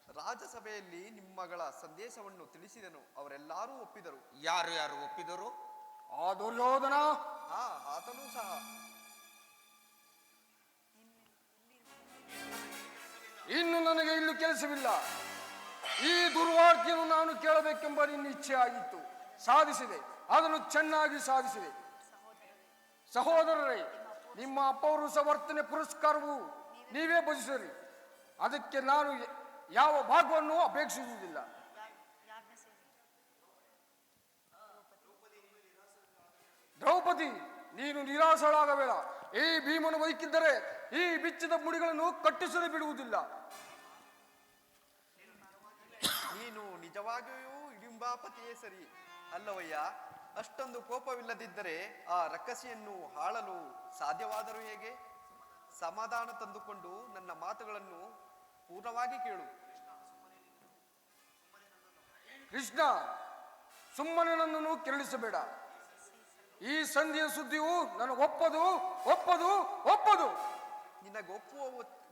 ರಾಜಸಭೆಯಲ್ಲಿ ನಿಮ್ಮಗಳ ಸಂದೇಶವನ್ನು ತಿಳಿಸಿದನು. ಅವರೆಲ್ಲರೂ ಒಪ್ಪಿದರು. ಯಾರು ಯಾರು ಒಪ್ಪಿದರು? ಆ ದುರ್ಯೋಧನ, ಆತನೂ ಸಹ. ಇನ್ನು ನನಗೆ ಇಲ್ಲಿ ಕೆಲಸವಿಲ್ಲ. ಈ ದುರ್ವಾರ್ತೆಯನ್ನು ನಾನು ಕೇಳಬೇಕೆಂಬ ನಿನ್ನ ಇಚ್ಛೆ ಆಗಿತ್ತು, ಸಾಧಿಸಿದೆ. ಅದನ್ನು ಚೆನ್ನಾಗಿ ಸಾಧಿಸಿದೆ. ಸಹೋದರರೇ, ನಿಮ್ಮ ಅಪೌರುಷ ವರ್ತನೆ ಪುರಸ್ಕಾರವು ನೀವೇ ಭಜಿಸಿರಿ. ಅದಕ್ಕೆ ನಾನು ಯಾವ ಭಾಗವನ್ನು ಅಪೇಕ್ಷಿಸುವುದಿಲ್ಲ. ದ್ರೌಪದಿ, ನೀನು ನಿರಾಶಳಾಗಬೇಡ. ಈ ಭೀಮನು ಬದುಕಿದ್ದರೆ ಈ ಬಿಚ್ಚಿದ ಮುಡಿಗಳನ್ನು ಕಟ್ಟಿಸಲು ಬಿಡುವುದಿಲ್ಲ. ನೀನು ನಿಜವಾಗಿಯೂ ಇಡಿಂಬಾಪತಿಯೇ ಸರಿ ಅಲ್ಲವಯ್ಯ. ಅಷ್ಟೊಂದು ಕೋಪವಿಲ್ಲದಿದ್ದರೆ ಆ ರಕ್ಕಸಿಯನ್ನು ಆಳಲು ಸಾಧ್ಯವಾದರೂ ಹೇಗೆ? ಸಮಾಧಾನ ತಂದುಕೊಂಡು ನನ್ನ ಮಾತುಗಳನ್ನು ಪೂರ್ಣವಾಗಿ ಕೇಳು. ಕೃಷ್ಣ, ಸುಮ್ಮನೆ ನನ್ನನ್ನು ಕೆರಳಿಸಬೇಡ. ಈ ಸಂಧಿಯ ಸುದ್ದಿಯು ನನಗೊಪ್ಪದು ಒಪ್ಪದು ಒಪ್ಪದು. ನಿನಗೊಪ್ಪುವ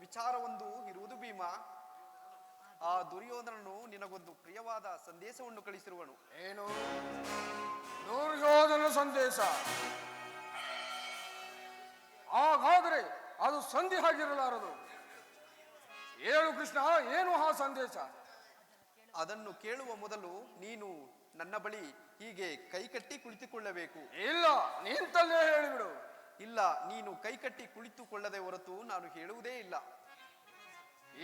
ವಿಚಾರವೊಂದು ಇರುವುದು ಭೀಮ. ಆ ದುರ್ಯೋಧನನು ನಿನಗೊಂದು ಪ್ರಿಯವಾದ ಸಂದೇಶವನ್ನು ಕಳಿಸಿರುವನು. ಏನು? ದುರ್ಯೋಧನ ಸಂದೇಶ? ಹಾಗಾದರೆ ಅದು ಸಂಧಿ ಆಗಿರಲಾರದು. ಹೇಳು ಕೃಷ್ಣ, ಏನು ಆ ಸಂದೇಶ? ಅದನ್ನು ಕೇಳುವ ಮೊದಲು ನೀನು ನನ್ನ ಬಳಿ ಹೀಗೆ ಕೈಕಟ್ಟಿ ಕುಳಿತುಕೊಳ್ಳಬೇಕು. ಇಲ್ಲ, ನಿಂತಲ್ಲೇ ಹೇಳಿಬಿಡು. ಇಲ್ಲ, ನೀನು ಕೈಕಟ್ಟಿ ಕುಳಿತುಕೊಳ್ಳದೆ ಹೊರತು ನಾನು ಹೇಳುವುದೇ ಇಲ್ಲ.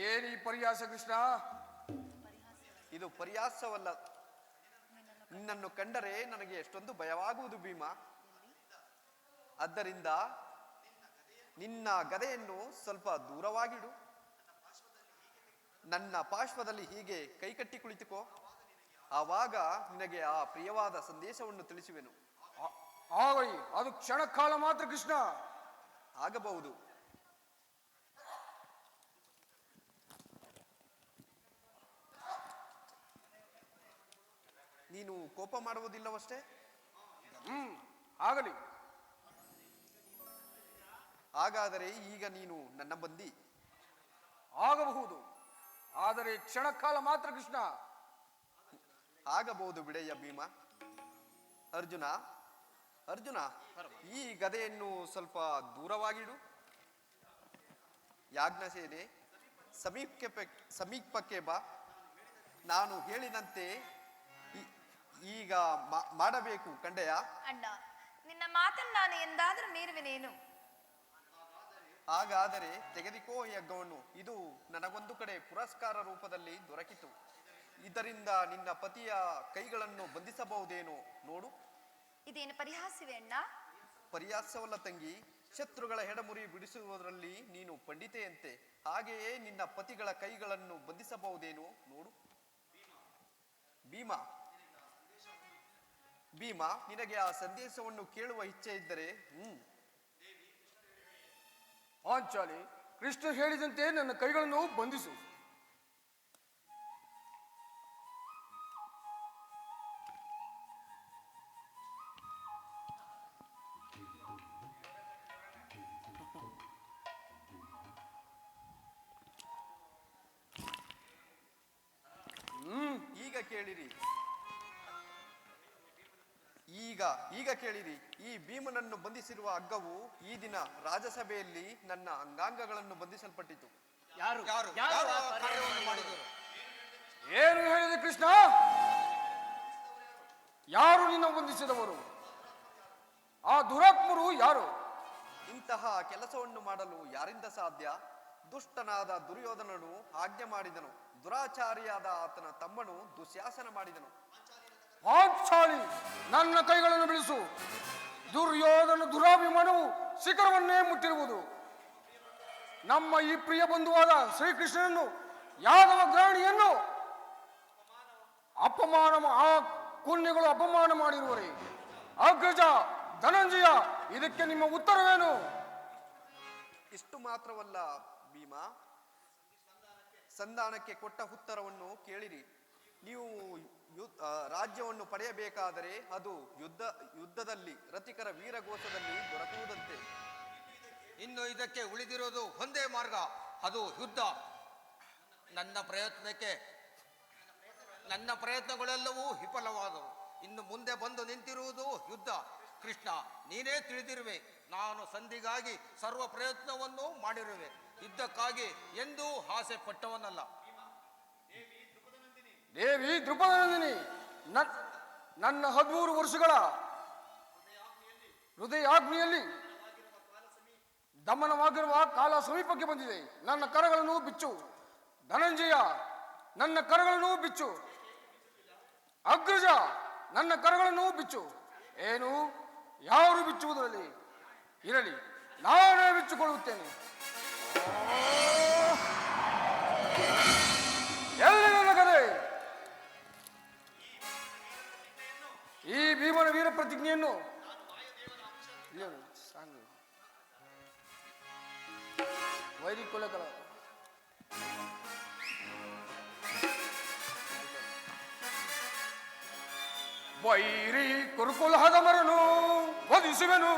ಏನೀ ಪರಿಹಾಸ ಕೃಷ್ಣ? ಇದು ಪರಿಹಾಸವಲ್ಲ. ನಿನ್ನನ್ನು ಕಂಡರೆ ನನಗೆ ಎಷ್ಟೊಂದು ಭಯವಾಗುವುದು ಭೀಮ. ಆದ್ದರಿಂದ ನಿನ್ನ ಗದೆಯನ್ನು ಸ್ವಲ್ಪ ದೂರವಾಗಿಡು. ನನ್ನ ಪಾರ್ಶ್ವದಲ್ಲಿ ಹೀಗೆ ಕೈಕಟ್ಟಿ ಕುಳಿತುಕೋ. ಆವಾಗ ನಿನಗೆ ಆ ಪ್ರಿಯವಾದ ಸಂದೇಶವನ್ನು ತಿಳಿಸುವೆನು. ಆಗಲಿ, ಅದು ಕ್ಷಣಕಾಲ ಮಾತ್ರ ಕೃಷ್ಣ. ಆಗಬಹುದು. ನೀನು ಕೋಪ ಮಾಡುವುದಿಲ್ಲವಷ್ಟೇ? ಆಗಲಿ. ಹಾಗಾದರೆ ಈಗ ನೀನು ನನ್ನ ಬಂದಿ. ಆಗಬಹುದು, ಆದರೆ ಕ್ಷಣಕಾಲ ಮಾತ್ರ ಕೃಷ್ಣ. ಆಗಬಹುದು ಬಿಡೆಯ ಭೀಮ. ಅರ್ಜುನ, ಅರ್ಜುನ, ಈ ಗದೆಯನ್ನು ಸ್ವಲ್ಪ ದೂರವಾಗಿಡು. ಯಾಜ್ಞಸೇನೆ, ಸಮೀಪಕ್ಕೆ ಬಾ. ನಾನು ಹೇಳಿದಂತೆ ಈಗ ಮಾಡಬೇಕು ಕಂಡೆಯ. ಅಣ್ಣ, ನಿನ್ನ ಮಾತನ್ನು ನಾನು ಎಂದಾದರೂ ಮೀರುವೆನೇನು? ಹಾಗಾದರೆ ತೆಗೆದುಕೋ ಈ ಹಗ್ಗವನ್ನು. ಇದು ನನಗೊಂದು ಕಡೆ ಪುರಸ್ಕಾರ ರೂಪದಲ್ಲಿ ದೊರಕಿತು. ಇದರಿಂದ ನಿನ್ನ ಪತಿಯ ಕೈಗಳನ್ನು ಬಂಧಿಸಬಹುದೇನೋ ನೋಡು. ಇದೇನು ಪರಿಹಾಸವೇ ಅಣ್ಣ? ಪರಿಹಾಸವಲ್ಲ ತಂಗಿ. ಶತ್ರುಗಳ ಹೆಡಮುರಿ ಬಿಡಿಸುವುದರಲ್ಲಿ ನೀನು ಪಂಡಿತೆಯಂತೆ. ಹಾಗೆಯೇ ನಿನ್ನ ಪತಿಗಳ ಕೈಗಳನ್ನು ಬಂಧಿಸಬಹುದೇನೋ ನೋಡು. ಭೀಮ, ಭೀಮ, ನಿನಗೆ ಆ ಸಂದೇಶವನ್ನು ಕೇಳುವ ಇಚ್ಛೆ ಇದ್ದರೆ ಪಾಂಚಾಲಿ, ಕೃಷ್ಣ ಹೇಳಿದಂತೆ ನನ್ನ ಕೈಗಳನ್ನು ಬಂಧಿಸು. ಈಗ ಕೇಳಿರಿ, ಈಗ ಕೇಳಿರಿ. ಈ ಭೀಮನನ್ನು ಬಂಧಿಸಿರುವ ಹಗ್ಗವು ಈ ದಿನ ರಾಜಸಭೆಯಲ್ಲಿ ನನ್ನ ಅಂಗಾಂಗಗಳನ್ನು ಬಂಧಿಸಲ್ಪಟ್ಟಿತು. ಯಾರು ಯಾರು ಯಾರು ಯಾರು ಆ ಆ ಕಾರ್ಯವನ್ನು ಮಾಡಿದರು? ಏನು ಹೇಳಿದೆ ಕೃಷ್ಣ? ಯಾರು ನಿನ್ನ ಬಂಧಿಸಿದವರು? ಆ ದುರಾತ್ಮರು ಯಾರು? ಇಂತಹ ಕೆಲಸವನ್ನು ಮಾಡಲು ಯಾರಿಂದ ಸಾಧ್ಯ? ದುಷ್ಟನಾದ ದುರ್ಯೋಧನನು ಆಜ್ಞೆ ಮಾಡಿದನು. ದುರಾಚಾರಿಯಾದ ಆತನ ತಮ್ಮನು ದುಶ್ಯಾಸನ ಮಾಡಿದನು. ಪಾಂಚಾಲಿ, ನನ್ನ ಕೈಗಳನ್ನು ಬಿಡಿಸು. ದುರ್ಯೋಧನ ದುರಾಭಿಮಾನವು ಶಿಖರವನ್ನೇ ಮುಟ್ಟಿರುವುದು. ನಮ್ಮ ಈ ಪ್ರಿಯ ಬಂಧುವಾದ ಶ್ರೀಕೃಷ್ಣನನ್ನು, ಯಾದವ ಗ್ರಾಣಿಯನ್ನು ಆ ಕುನ್ನಿಗಳು ಅಪಮಾನ ಮಾಡಿರುವರೆ. ಅಗ್ರಜ, ಧನಂಜಯ, ಇದಕ್ಕೆ ನಿಮ್ಮ ಉತ್ತರವೇನು? ಇಷ್ಟು ಮಾತ್ರವಲ್ಲ ಭೀಮ, ಸಂಧಾನಕ್ಕೆ ಕೊಟ್ಟ ಉತ್ತರವನ್ನು ಕೇಳಿರಿ. ನೀವು ರಾಜ್ಯವನ್ನು ಪಡೆಯಬೇಕಾದರೆ ಅದು ಯುದ್ಧದಲ್ಲಿ ರತಿಕರ ವೀರಘೋಷದಲ್ಲಿ ದೊರಕುವುದಂತೆ. ಇನ್ನು ಇದಕ್ಕೆ ಉಳಿದಿರೋದು ಒಂದೇ ಮಾರ್ಗ, ಅದು ಯುದ್ಧ. ನನ್ನ ಪ್ರಯತ್ನಗಳೆಲ್ಲವೂ ವಿಫಲವಾದವು. ಇನ್ನು ಮುಂದೆ ಬಂದು ನಿಂತಿರುವುದು ಯುದ್ಧ. ಕೃಷ್ಣ, ನೀನೇ ತಿಳಿದಿರುವೆ, ನಾನು ಸಂಧಿಗಾಗಿ ಸರ್ವ ಪ್ರಯತ್ನವನ್ನು ಮಾಡಿರುವೆ. ಯುದ್ಧಕ್ಕಾಗಿ ಎಂದೂ ಆಸೆ ಪಟ್ಟವನಲ್ಲ. ದೇವಿ ದ್ರುಪದನಂದಿನಿ, ನನ್ನ 13 ವರ್ಷಗಳ ಹೃದಯಾಗ್ನಿಯಲ್ಲಿ ದಮನವಾಗಿರುವ ಕಾಲ ಸಮೀಪಕ್ಕೆ ಬಂದಿದೆ. ನನ್ನ ಕರಗಳನ್ನು ಬಿಚ್ಚು. ಧನಂಜಯ, ನನ್ನ ಕರಗಳನ್ನು ಬಿಚ್ಚು. ಅಗ್ರಜ, ನನ್ನ ಕರಗಳನ್ನು ಬಿಚ್ಚು. ಏನು? ಯಾರು ಬಿಚ್ಚುವುದರಲ್ಲಿ ಇರಲಿ, ನಾನೇ ಬಿಚ್ಚಿಕೊಳ್ಳುತ್ತೇನೆ. ಎಲ್ಲಿ ನನ್ನ ಗದೆ? ಈ ಭೀಮನ ವೀರ ಪ್ರತಿಜ್ಞೆಯನ್ನು ವೈರಿ ಕೊಲೆಕಲ ವೈರಿ ಕುರುಕುಲಹದ ಮರನು ವಧಿಸುವೆನು.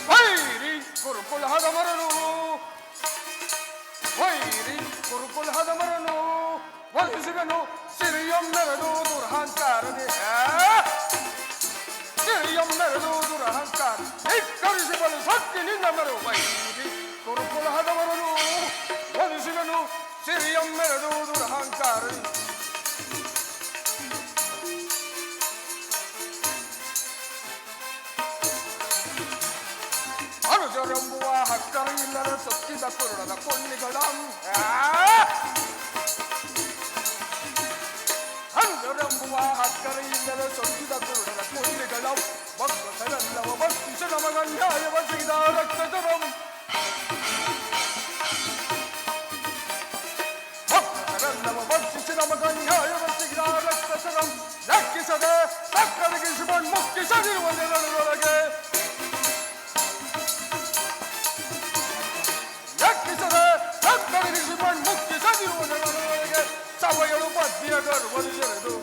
ವೈರಿ ಕುರುಕುಲಹದ ಮರನು, ವೈರಿ ಕುರುಕುಲಹದ ಮರನು ವಧಿಸುವೆನು. ಸಿರಿಯಂ ನೆರಡು ದುರಹಂಕಾರದೆ, ಸಿರಿಯಂ ಎಂದರು ವೈರಿ ಕುರುಕುಲಹದವರನು ವಧಿಸಿದನು ಸಿರಿಯಮ್ಮೆರೆದುವುದು ಅಹಂಕಾರ. ಅನುಜರೆಂಬುವ ಹಕ್ಕರ ಇಲ್ಲದ ಸೊಕ್ಕಿದ ಕುರುಡದ ಕೊಂಡಿಗಳ ಅನುಜರೆಂಬುವ ಹಕ್ಕರ ಇಲ್ಲದ ಸೊಕ್ಕಿದ ಕುರುಡದ ಕೊಂಡಿಗಳ ಭಕ್ತರೆಲ್ಲವ ಭಕ್ತಿಸ ನಮಗ ನ್ಯಾಯವ ಸಿಗಿದ ರಕ್ತಜರಂ ಭಕ್ತರೆಲ್ಲವ ಭಕ್ತಿಸಿ ನಮಗ ನ್ಯಾಯವ ಸಿಗಿದ ರಕ್ತಜರಂ ಲೆಕ್ಕಿಸದೆ ಸಕ್ಕರಿಗಿಸುವ ಮುಕ್ತಿಸದಿರುವ ನೆರಳೊಳಗೆ ಮುಕ್ತಿಸದಿರುವ ನೆರಳೊಳಗೆ ಸಭೆಯಳು ಪತ್ನಿಯ ಗರ್ಭದೆರೆದು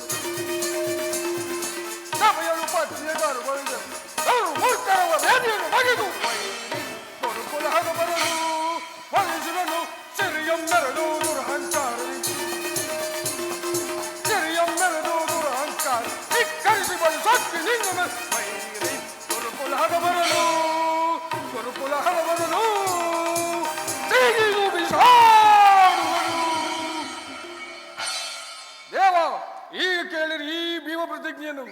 ಸಭೆಯಳು ಪತ್ನಿಯ ಗರ್ಭದೆರೆದು ಮೂರ್ಖರವ ವೇದಿಯನ್ನು ಬಗೆದು ಕೊರುಕುಲಹದ ಬರಲು ವಧಿಸಿದನು ಸಿರಿಯಮ್ಮೆರೆದು ದುರಹಂಕಾರದಿ ಸಿರಿಯಮ್ಮೆರೆದು ದುರಹಂಕಾರ ಧಿಕ್ಕರಿಸಿ ಬಳಿ ಸೊಕ್ಕಿ ನಿಂಗ ವೈರಿ ಕೊರುಕುಲಹದ ಬರಲು ಕೊರುಕುಲಹದ ಬರಲು ದೇವ ಈಗ ಕೇಳಿರಿ ಈ ಭೀಮ ಪ್ರತಿಜ್ಞೆಯನ್ನು.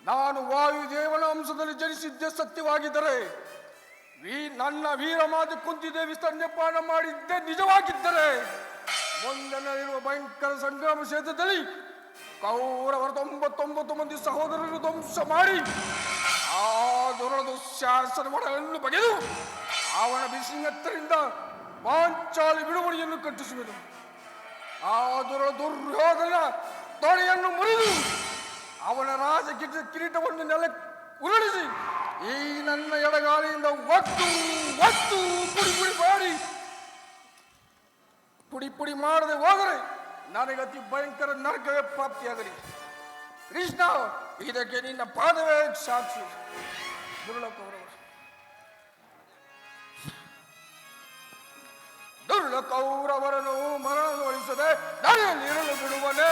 ನಾನು ವಾಯುದೇವನ ಅಂಶದಲ್ಲಿ ಜನಿಸಿದ್ದೆ ಸತ್ಯವಾಗಿದ್ದರೆ ನನ್ನ ವೀರಮಾತೆ ಕುಂತಿದೇವಿ ಸ್ತನ್ಯಪಾನ ಮಾಡಿದ್ದೆ ನಿಜವಾಗಿದ್ದರೆ ಮುಂದೆ ನಡೆಯುವ ಭಯಂಕರ ಸಂಗ್ರಾಮ ಕ್ಷೇತ್ರದಲ್ಲಿ ಕೌರವರ 99 ಮಂದಿ ಸಹೋದರರನ್ನು ಧ್ವಂಸ ಮಾಡಿ ಆ ದುರ ದುಶ್ಯಾಸನಗಳನ್ನು ಬಗೆದು ಅವನ ಬಿಸಿಂಗತ್ತರಿಂದ ಪಾಂಚಾಲಿ ಬಿಡುಗಡೆಯನ್ನು ಕಟ್ಟಿಸುವುದು. ಆ ದುರ್ಯೋಧನ ತೊಡೆಯನ್ನು ಮುರಿದು ಅವನ ರಾಜ ಕಿರೀಟವನ್ನು ನೆಲ ಉರುಳಿಸಿ ಈ ನನ್ನ ಎಡಗಾಲಿಯಿಂದ ಒತ್ತು ಒತ್ತು ಪುಡಿ ಪುಡಿ ಮಾಡಿ ಪುಡಿ ಪುಡಿ ಮಾಡದೆ ಹೋದರೆ ನನಗೆ ಅತಿ ಭಯಂಕರ ನರಕವೇ ಪ್ರಾಪ್ತಿಯಾಗಲಿ. ಕೃಷ್ಣ, ಇದಕ್ಕೆ ನಿನ್ನ ಪಾದವೇ ಸಾಕ್ಷಿ. ದುರ್ಲಕೌರವರನ್ನು ಮರಣಗೊಳಿಸದೆ ನಡೆಯಲಿರಲು ಬಿಡುವನೆ.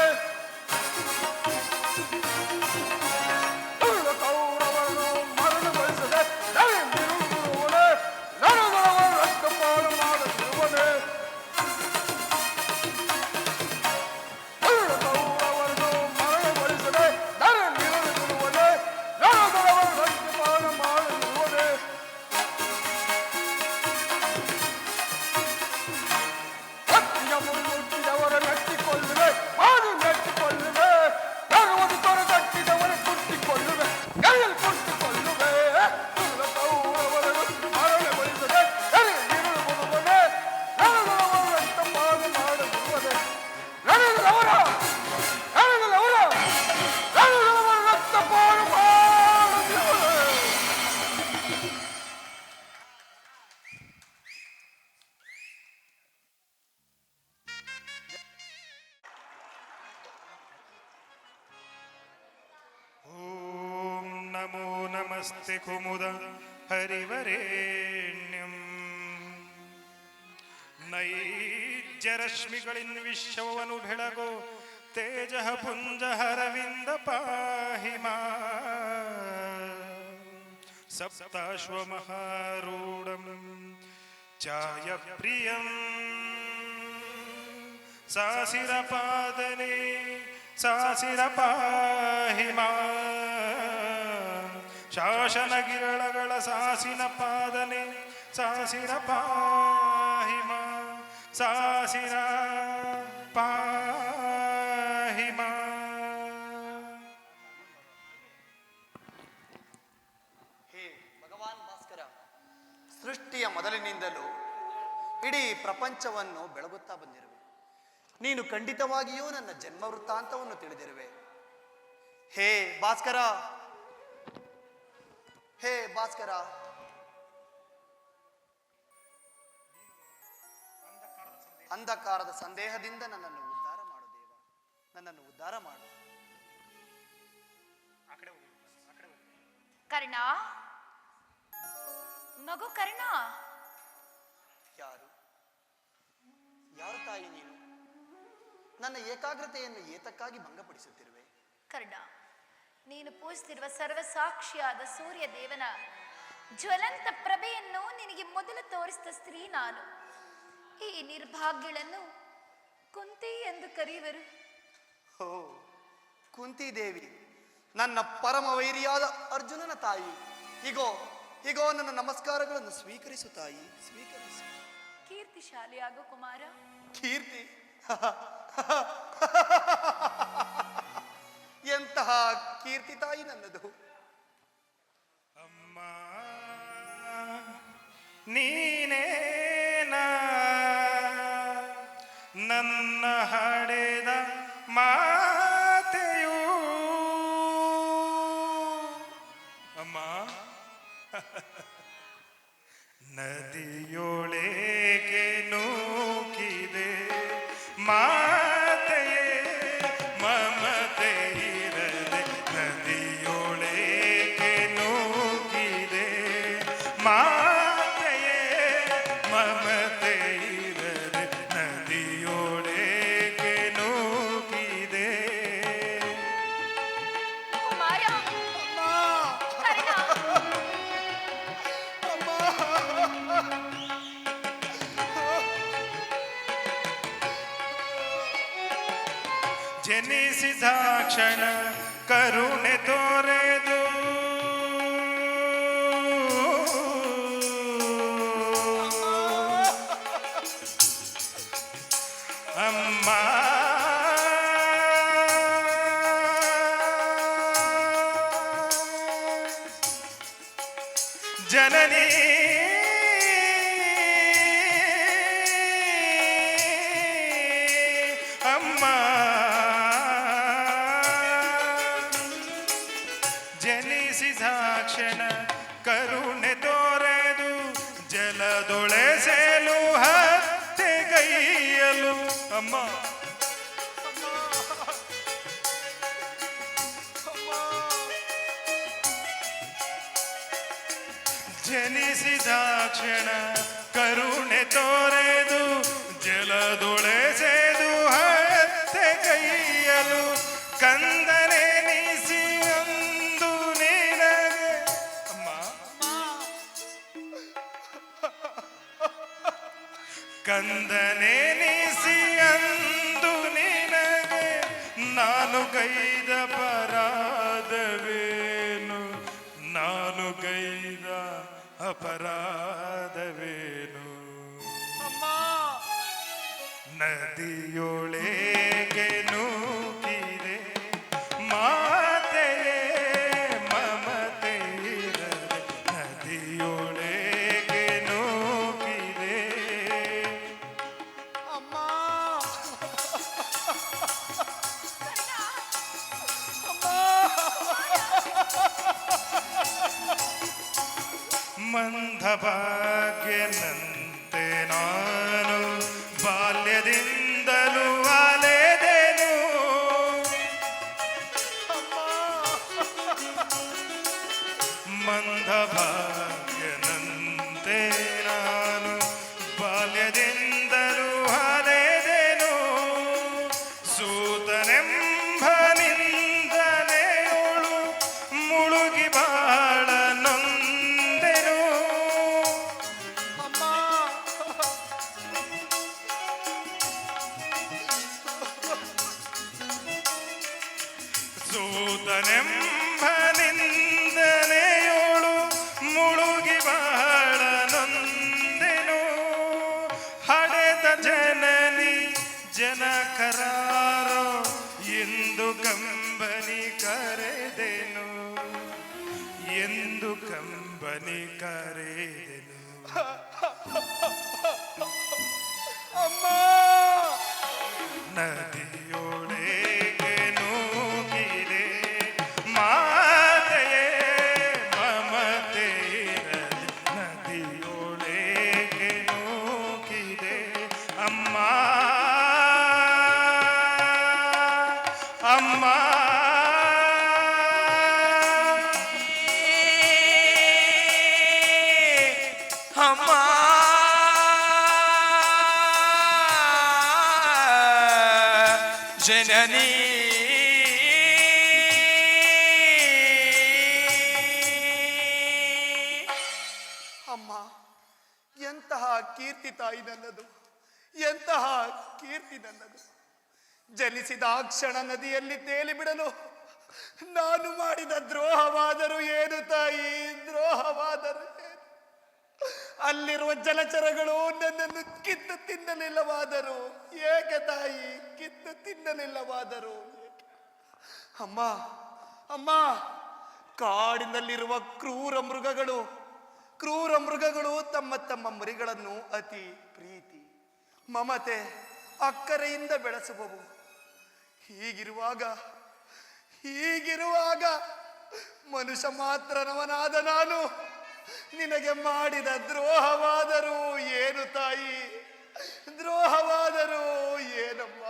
ದುರ್ಲಕೌರವರನ್ನು ಮರಣಗೊಳಿಸದೆ ನಡೆಯಲಿರಲು ಬಿಡುವನೆ. ನರದೊಳವ ರಕ್ತಪಾನ ಮಾಡದಿರುವನೆ. ದುರ್ಲಕೌರವರನ್ನು ಮರಣಗೊಳಿಸದೆ ನಡೆಯಲಿರಲು ಬಿಡುವನೆ. ನರದೊಳವ ರಕ್ತಪಾನ ಮಾಡದಿರುವನೆ. ಮುನ್ನುಟ್ಟಿದವರ ಮೆಟ್ಟಿಕೊಳ್ಳುವೆ, ನಾನು ಮೆಟ್ಟಿಕೊಳ್ಳುವೆ. ನರವದು ತೊರೆ ತಟ್ಟಿದವರ ಕುಟ್ಟಿಕೊಳ್ಳುವೆ, ಕೈಯಲ್ಲಿ ಕುಟ್ಟಿಕೊಳ್ಳುವೆ. ದುರ್ಲಕೌರವರನ್ನು ಮರಣಗೊಳಿಸದೆ ನಡೆಯಲಿರಲು ಬಿಡುವನೆ. ನರದೊಳವ ರಕ್ತಪಾನ ಮಾಡದಿರುವನೆ. ನರದೊಳವ ರಕ್ತಪಾನ ಮಾಡದಿರುವನೆ. ಓಂ ನಮೋ ನಮಸ್ತೆ ಕುಮುದ ಹರಿವರೇಣ್ಯಂ ನೈಜರಶ್ಮಿಗಳಿನ್ ವಿಶ್ವವನ್ನು ಬೆಳಗೋ ತೇಜ ಪುಂಜ ಹರವಿಂದ ಪಾಹಿ ಮಾ ಸಪ್ತಾಶ್ವಮಹಾರೂಢಂ ಚಾಯ ಪ್ರಿಯಂ ಸಾಸಿರ ಪಾದನೆ ಸಾಸಿರ ಪಾಹಿ ಮಾ ಶಾಸನ ಗಿರಳಗಳ ಸಾಸಿನ ಪಾದನೆ ಸಾಸಿರ ಪಾಹಿ ಮಾ ಸಾಸಿರ ಪಾಹಿ ಮಾ. ಹೇ ಭಗವಾನ್ ಭಾಸ್ಕರ, ಸೃಷ್ಟಿಯ ಮೊದಲಿನಿಂದಲೂ ಇಡೀ ಪ್ರಪಂಚವನ್ನು ಬೆಳಗುತ್ತಾ ಬಂದಿರುವೆ. ನೀನು ಖಂಡಿತವಾಗಿಯೂ ನನ್ನ ಜನ್ಮ ವೃತ್ತಾಂತವನ್ನು ತಿಳಿದಿರುವೆ. ಹೇ ಭಾಸ್ಕರ, ಹೇ ಭಾಸ್ಕರ, ಅಂಧಕಾರದ ಸಂದೇಹದಿಂದ ನನ್ನನ್ನು ಉದ್ಧಾರ ಮಾಡು ದೇವ, ನನ್ನನ್ನು ಉದ್ಧಾರ ಮಾಡು. ಕರ್ಣ, ಮಗು ಕರ್ಣ. ಯಾರು ಯಾರು ತಾಯಿ ನೀನು? ನನ್ನ ಏಕಾಗ್ರತೆಯನ್ನು ಏತಕ್ಕಾಗಿ ಭಂಗಪಡಿಸುತ್ತಿರುವೆ? ಕರ್ಣ, ನೀನು ಪೂಜಿಸಿರುವ ಸರ್ವ ಸಾಕ್ಷಿಯಾದ ಸೂರ್ಯ ದೇವನ ಜ್ವಲಂತ ಪ್ರಭೆಯನ್ನು ನಿನಗೆ ಮೊದಲು ತೋರಿಸಿದ ಸ್ತ್ರೀ ನಾನು. ಈ ನಿರ್ಭಾಗ್ಯಳನ್ನು ಕುಂತಿ ಎಂದು ಕರೆಯುವರು. ಓ ಕುಂತಿದೇವಿ, ನನ್ನ ಪರಮ ವೈರಿಯಾದ ಅರ್ಜುನನ ತಾಯಿ. ಹೀಗೋ ಹೀಗೋ ನನ್ನ ನಮಸ್ಕಾರಗಳನ್ನು ಸ್ವೀಕರಿಸು ತಾಯಿ, ಸ್ವೀಕರಿಸು. ಕೀರ್ತಿಶಾಲಿಯಾಗು ಕುಮಾರ. ಕೀರ್ತಿ ಎಂತಹ ಕೀರ್ತಿ ತಾಯಿ ನನ್ನದು. ಅಮ್ಮ ನೀನೇನಾ ನನ್ನ ಹಡೆದ ಮಾತೆಯು. ಅಮ್ಮ ನದಿಯೊಳಗೆ ನೂಕಿದೆ ಮಾತೆಯೇ ಮಮತೆ ಇರದೆ. ನದಿಯೊಳಗೆ ನೂಕಿದೆ ಮಾತೆಯೇ ಮಮತೆ ಇರದೆ. ನದಿಯೊಳಗೆ ನೂಕಿದೆ. ಕುಮಾರ, ಕರ್ಣ, ಜನಿಸಿದ ಕ್ಷಣ ಕರುಣೆ ತೋರೆದು ಅಮ್ಮ ಜನನಿ ಅಮ್ಮ ಜನಿಸಿದ ಕ್ಷಣ ಕರುಣೆ ತೋರೆದು ಜಲದೊಳೆಸಲು ಹತ್ತೆಗೈಯಲು. ಅಮ್ಮ ಜನಿಸಿದ ಕ್ಷಣ ಕರುಣೆ ತೋರೆದು ಜಲದೊಳೆಸೆದು ಹತ್ತೆಗೈಯಲು. ಕಂದನೆನಿಸಿ ಅಂದು ನಿನಗೆ ಅಮ್ಮ ಕಂದನೆನಿಸಿ ಅಂದು ನಿನಗೆ ನಾನು ಗೈದ ಅಪರಾಧವೇನು. ನಾನು ಗೈದ ಅಪರಾಧವೇನು. ನದಿಯೊಳಗೆ ನೂಕಿದೆ ಮಾತೆಯೇ ಮಮತೆ ಇರದೆ. ನದಿಯೊಳಗೆ ನೂಕಿದೆ. ಅಮ್ಮ ಮಂದಭಾಗ್ಯನಂತೆ ನಾನು ಬಾಲ್ಯದಿಂದಲೂ ಅಲೆದೆನು. ಮಂದಭಾಗ್ಯನಂತೆ ನಾನು ಬಾಲ್ಯದಿಂದಲೂ ಅಲೆದೆನು. ಸೂತನೆಂಬ ನಿಂದನೆಯೋಳು ಮುಳುಗಿ ಬಾಳ ನೊಂದೆನು. ಸೂತನೆಂಬ ನಿಂದನೆಯೋಳು ಮುಳುಗಿ ಬಾಳ ನೊಂದೆನು. ಹಡೆದ ಜನನಿ ಜನಕರಾರೋ ಎಂದು ಕಂಬನಿ ಕರೆದೆನು. ಎಂದು ಕಂಬನಿ ಕರೆದೆನು. ನದಿಯೊಳಗೆ ನೂಕಿದೆ ಮಾತೆಯೇ ಮಮತೆ ಇರದೆ. ನದಿಯೊಳಗೆ ನೂಕಿದೆ ಅಮ್ಮ ಅಮ್ಮ ಅಮ್ಮ ಜನನಿ ಕೀರ್ತಿ ನನ್ನದು. ಜನಿಸಿದ ಕ್ಷಣ ನದಿಯಲ್ಲಿ ತೇಲಿ ಬಿಡಲು ನಾನು ಮಾಡಿದ ದ್ರೋಹವಾದರೂ ಏನು ತಾಯಿ, ದ್ರೋಹವಾದರೂ ಏನು? ಅಲ್ಲಿರುವ ಜಲಚರಗಳು ನನ್ನನ್ನು ಕಿತ್ತು ತಿನ್ನಲಿಲ್ಲವಾದರೂ ಏಕೆ ತಾಯಿ, ಕಿತ್ತು ತಿನ್ನಲಿಲ್ಲವಾದರೂ ಏಕೆ? ಅಮ್ಮ ಅಮ್ಮ, ಕಾಡಿನಲ್ಲಿರುವ ಕ್ರೂರ ಮೃಗಗಳು ತಮ್ಮ ತಮ್ಮ ಮರಿಗಳನ್ನು ಅತಿ ಪ್ರೀತಿ, ಮಮತೆ, ಅಕ್ಕರೆಯಿಂದ ಬೆಳೆಸುವವು. ಹೀಗಿರುವಾಗ ಮನುಷ್ಯ ಮಾತ್ರನವನಾದ ನಾನು ನಿನಗೆ ಮಾಡಿದ ದ್ರೋಹವಾದರೂ ಏನು ತಾಯಿ, ದ್ರೋಹವಾದರೂ ಏನಮ್ಮ?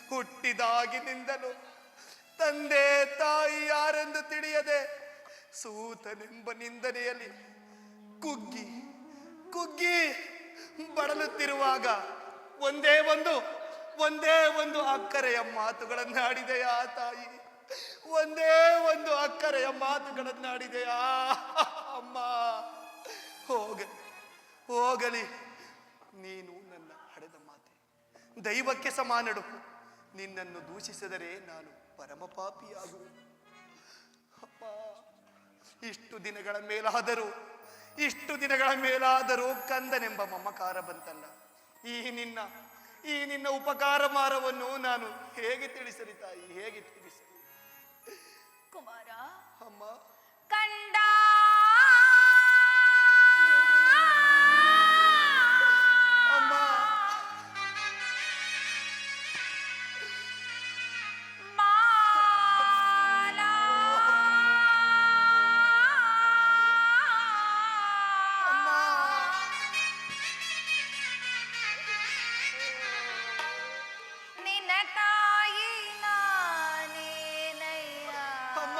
ಹುಟ್ಟಿದಾಗಿನಿಂದಲೂ ತಂದೆ ತಾಯಿ ಯಾರೆಂದು ತಿಳಿಯದೆ ಸೂತನೆಂಬ ನಿಂದನೆಯಲ್ಲಿ ಕುಗ್ಗಿ ಬಳಲುತ್ತಿರುವಾಗ ಒಂದೇ ಒಂದು ಅಕ್ಕರೆಯ ಮಾತುಗಳನ್ನಾಡಿದೆಯಾ ತಾಯಿ? ಒಂದೇ ಒಂದು ಅಕ್ಕರೆಯ ಮಾತುಗಳನ್ನಾಡಿದೆಯಾ ಅಮ್ಮ? ಹೋಗಲಿ, ನೀನು ನನ್ನ ಹಡೆದ ಮಾತೆ, ದೈವಕ್ಕೆ ಸಮಾನಡು. ನಿನ್ನನ್ನು ದೂಷಿಸಿದರೆ ನಾನು ಪರಮ ಪಾಪಿಯಾಗುವೆ. ಅಪ್ಪ, ಇಷ್ಟು ದಿನಗಳ ಮೇಲಾದರೂ ಕಂದನೆಂಬ ಮಮಕಾರ ಬಂತಲ್ಲ. ಈ ನಿನ್ನ ಉಪಕಾರ ಮಾರವನ್ನು ನಾನು ಹೇಗೆ ತಿಳಿಸಲಿ ತಾಯಿ, ಹೇಗೆ ತಿಳಿಸಲಿ? ಕುಮಾರ, ಅಮ್ಮ, ಕಂಡ ಅಮ್ಮ, ಮಾಲಾ ಅಮ್ಮ, ನಿನ್ನ ತಾಯಿ ನಾನೇನಯ್ಯ. ಅಮ್ಮ.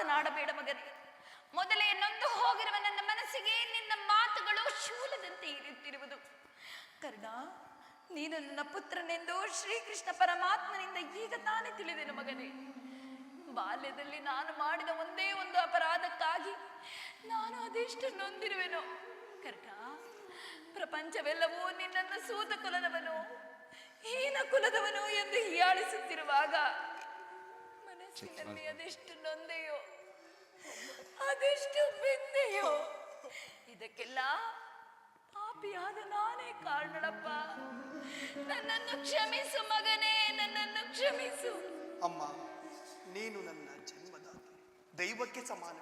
ಮಾತನಾಡಬೇಡ ಮಗನೇ. ಮೊದಲೇ ನೊಂದು ಹೋಗಿರುವ ನನ್ನ ಮನಸ್ಸಿಗೆ ನಿನ್ನ ಮಾತುಗಳು ಶೂಲದಂತೆ ಇರುತ್ತಿರುವುದು. ಕರ್ಣ, ನೀನು ನನ್ನ ಪುತ್ರನೆಂದು ಶ್ರೀಕೃಷ್ಣ ಪರಮಾತ್ಮನಿಂದ ಈಗ ತಾನೇ ತಿಳಿದೆನು ಮಗನೇ. ಬಾಲ್ಯದಲ್ಲಿ ನಾನು ಮಾಡಿದ ಒಂದೇ ಒಂದು ಅಪರಾಧಕ್ಕಾಗಿ ನಾನು ಅದೆಷ್ಟು ನೊಂದಿರುವೆನು. ಕರ್ಣ, ಪ್ರಪಂಚವೆಲ್ಲವೂ ನಿನ್ನನ್ನು ಸೂತ ಕುಲದವನು, ಹೀನ ಕುಲದವನು ಎಂದು ಹೀಯಾಳಿಸುತ್ತಿರುವಾಗ ಮನಸ್ಸಿನಲ್ಲಿ ಅದೆಷ್ಟು ನೊಂದೆಯೋ, ಅದೆಷ್ಟು ಬೆಂದೆಯೋ. ಇದಕ್ಕೆಲ್ಲ ಪಾಪಿಯಾದ ನಾನೇ ಕಾರಣಪ್ಪ. ನನ್ನನ್ನು ಕ್ಷಮಿಸು ಮಗನೇ, ನನ್ನನ್ನು ಕ್ಷಮಿಸು. ಅಮ್ಮ, ನೀನು ನನ್ನ ಜನ್ಮದಾತೆ, ದೈವಕ್ಕೆ ಸಮಾನ.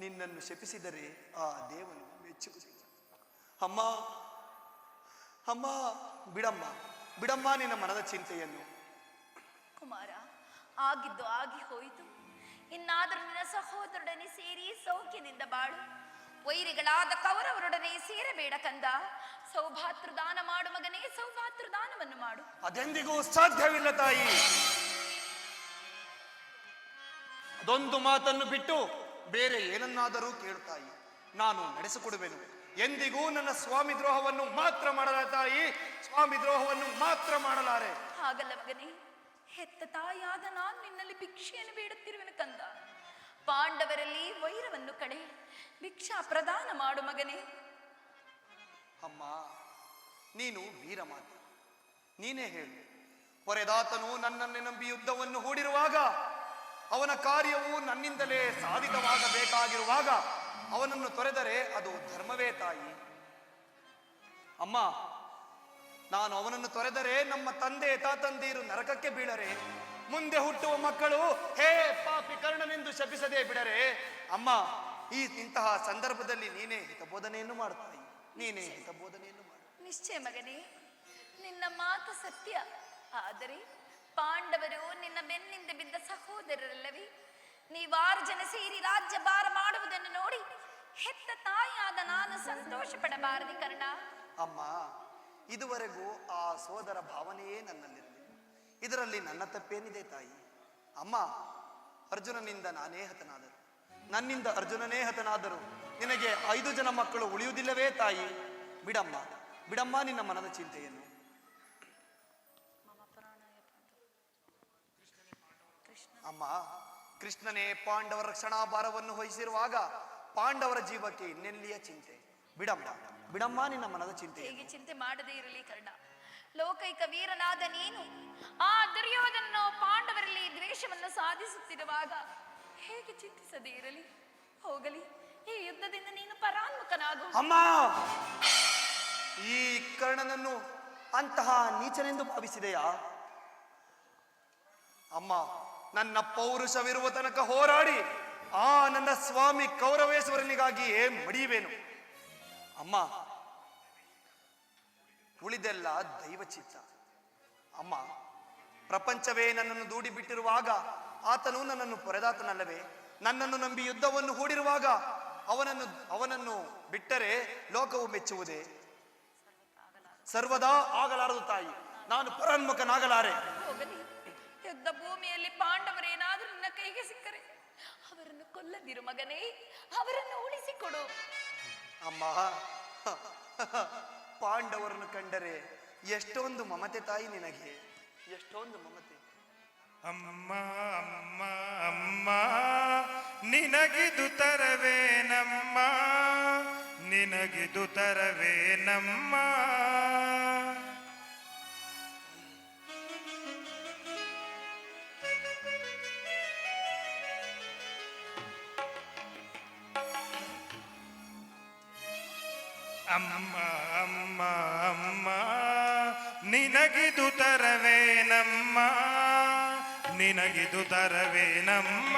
ನಿನ್ನನ್ನು ಶಪಿಸಿದರೆ ಆ ದೇವನು ಮೆಚ್ಚುವುದಿಲ್ಲ. ಅಮ್ಮ ಅಮ್ಮ, ಬಿಡಮ್ಮ ಬಿಡಮ್ಮ ನಿನ್ನ ಮನದ ಚಿಂತೆಯನ್ನು. ಕುಮಾರ, ಆಗಿದ್ದು ಆಗಿ ಹೋಯಿತು. ಇನ್ನಾದರೂ ನಿನ್ನ ಸಹೋದರೊಡನೆ ಸೇರಿ ಸೌಖ್ಯದಿಂದ ಬಾಳು. ವೈರಿಗಳಾದ ಕೌರವರೊಡನೆ ಸೇರಬೇಡ ಕಂದ. ಸೌಭಾತೃದಾನ ಮಾಡು ಮಗನೇ, ಸೌಭಾತೃದಾನವನ್ನು ಮಾಡು. ಅದೆಂದಿಗೂ ಸಾಧ್ಯವಿಲ್ಲ ತಾಯಿ. ಅದೊಂದು ಮಾತನ್ನು ಬಿಟ್ಟು ಬೇರೆ ಏನನ್ನಾದರೂ ಕೇಳು ತಾಯಿ, ನಾನು ನಡೆಸಿಕೊಡುವೆನು. ಎಂದಿಗೂ ನನ್ನ ಸ್ವಾಮಿ ದ್ರೋಹವನ್ನು ಮಾತ್ರ ಮಾಡಲ ತಾಯಿ, ಸ್ವಾಮಿ ದ್ರೋಹವನ್ನು ಮಾತ್ರ ಮಾಡಲಾರೆ. ಹಾಗಲ್ಲ ಮಗನೇ, ಹೆತ್ತ ತಾಯಿಯಾದ ನಾನು ನಿನ್ನಲ್ಲಿ ಭಿಕ್ಷೆಯನ್ನು ಬೇಡುತ್ತಿರುವೆನು ಕಂದ. ಪಾಂಡವರಲ್ಲಿ ವೈರವನ್ನು ಕಡೆ ಭಿಕ್ಷಾ ಪ್ರದಾನ ಮಾಡು ಮಗನೇ. ಅಮ್ಮ, ನೀನು ವೀರಮಾತೆ, ನೀನೇ ಹೇಳು. ಪೊರೆದಾತನು ನನ್ನನ್ನೇ ನಂಬಿ ಯುದ್ಧವನ್ನು ಹೂಡಿರುವಾಗ, ಅವನ ಕಾರ್ಯವು ನನ್ನಿಂದಲೇ ಸಾಧಿತವಾಗಬೇಕಾಗಿರುವಾಗ ಅವನನ್ನು ತೊರೆದರೆ ಅದು ಧರ್ಮವೇ ತಾಯಿ. ಅಮ್ಮ, ನಾನು ಅವನನ್ನು ತೊರೆದರೆ ನಮ್ಮ ತಂದೆ ತಾತಂದಿರು ನರಕಕ್ಕೆ ಬೀಳರೆ, ಮುಂದೆ ಹುಟ್ಟುವ ಮಕ್ಕಳು ಹೇ ಪಾಪಿ ಕರ್ಣನೆಂದು ಶಪಿಸದೆ ಬಿಡರೆ. ಅಮ್ಮ, ಇಂತಹ ಸಂದರ್ಭದಲ್ಲಿ ನೀನೇ ಹಿತಬೋಧನೆಯನ್ನು ಮಾಡ್ತಾಯಿ, ನೀನೇ ಹಿತಬೋಧನೆಯನ್ನು ಮಾಡು. ನಿಶ್ಚಯ ಮಗನೇ, ನಿನ್ನ ಮಾತು ಸತ್ಯ. ಆದರೆ ಪಾಂಡವರು ನಿನ್ನ ಬೆನ್ನಿಂದ ಬಿದ್ದ ಸಹೋದರರಲ್ಲವೇ? ನೀವಾರು ಜನ ಸೇರಿ ರಾಜ್ಯ ಭಾರ ಮಾಡುವುದನ್ನು ನೋಡಿ ಹೆತ್ತ ತಾಯಿಯಾದ ನಾನು ಸಂತೋಷ ಪಡಬಾರದೆ ಕರ್ಣ? ಅಮ್ಮ, ಇದುವರೆಗೂ ಆ ಸೋದರ ಭಾವನೆಯೇ ನನ್ನಲ್ಲಿರಲಿ. ಇದರಲ್ಲಿ ನನ್ನ ತಪ್ಪೇನಿದೆ ತಾಯಿ? ಅಮ್ಮ, ಅರ್ಜುನನಿಂದ ನಾನೇ ಹತನಾದರು, ನನ್ನಿಂದ ಅರ್ಜುನನೇ ಹತನಾದರು. ನಿನಗೆ 5 ಜನ ಮಕ್ಕಳು ಉಳಿಯುವುದಿಲ್ಲವೇ ತಾಯಿ? ಬಿಡಮ್ಮ ಬಿಡಮ್ಮ ನಿನ್ನ ಮನದ ಚಿಂತೆಯನ್ನು. ಅಮ್ಮ, ಕೃಷ್ಣನೇ ಪಾಂಡವರ ರಕ್ಷಣಾ ಭಾರವನ್ನು ವಹಿಸಿರುವಾಗ ಪಾಂಡವರ ಜೀವಕ್ಕೆ ಇನ್ನೆಲ್ಲಿಯ ಚಿಂತೆ? ಬಿಡಮ್ಮ ಬಿಡಮ್ಮ ನಿನ್ನ ಮನದ ಚಿಂತೆ. ಹೇಗೆ ಚಿಂತೆ ಮಾಡದೇ ಇರಲಿ ಕರ್ಣ? ಲೋಕೈಕ ವೀರನಾದ ನೀನು ಆ ದುರ್ಯೋಧನನು ಪಾಂಡವರಲ್ಲಿ ದ್ವೇಷವನ್ನು ಸಾಧಿಸುತ್ತಿರುವಾಗ ಹೇಗೆ ಚಿಂತಿಸದೇ ಇರಲಿ? ಹೋಗಲಿ, ಈ ಯುದ್ಧದಿಂದ ನೀನು ಪರಾನ್ಮುಖನಾಗು. ಅಮ್ಮ, ಈ ಕರ್ಣನನ್ನು ಅಂತಹ ನೀಚನೆಂದು ಭಾವಿಸಿದೆಯಾ? ಅಮ್ಮ, ನನ್ನ ಪೌರುಷವಿರುವ ತನಕ ಹೋರಾಡಿ ಆ ನನ್ನ ಸ್ವಾಮಿ ಕೌರವೇಶ್ವರನಿಗಾಗಿಯೇ ಮಡಿಯುವೆನು. ಅಮ್ಮ, ಉಳಿದೆಲ್ಲ ದೈವಚಿತ್ತ. ಅಮ್ಮ, ಪ್ರಪಂಚವೇ ನನ್ನನ್ನು ದೂಡಿ ಬಿಟ್ಟಿರುವಾಗ ಆತನು ನನ್ನನ್ನು ಪೊರೆದಾತನಲ್ಲವೇ? ನನ್ನನ್ನು ನಂಬಿ ಯುದ್ಧವನ್ನು ಹೂಡಿರುವಾಗ ಅವನನ್ನು ಬಿಟ್ಟರೆ ಲೋಕವು ಮೆಚ್ಚುವುದೇ? ಸರ್ವದಾ ಆಗಲಾರದು ತಾಯಿ, ನಾನು ಪರಾನ್ಮುಖನಾಗಲಾರೆ. ಹೋಗಲಿ, ಯುದ್ಧ ಭೂಮಿಯಲ್ಲಿ ಪಾಂಡವರೇನಾದರೂ ನಿನ್ನ ಕೈಗೆ ಸಿಕ್ಕರೆ ಅವರನ್ನು ಕೊಲ್ಲದಿರು ಮಗನೇ, ಅವರನ್ನು ಉಳಿಸಿಕೊಡು. ಅಮ್ಮ, ಪಾಂಡವರನ್ನು ಕಂಡರೆ ಎಷ್ಟೊಂದು ಮಮತೆ ತಾಯಿ ನಿನಗೆ, ಎಷ್ಟೊಂದು ಮಮತೆ. ಅಮ್ಮ ಅಮ್ಮ ಅಮ್ಮ, ನಿನಗಿದು ತರವೇನಮ್ಮ, ನಿನಗಿದು ತರವೇನಮ್ಮ. ಅಮ್ಮ ಅಮ್ಮ ಅಮ್ಮ, ನಿನಗಿದು ತರವೇನಮ್ಮ, ನಿನಗಿದು ತರವೇನಮ್ಮ.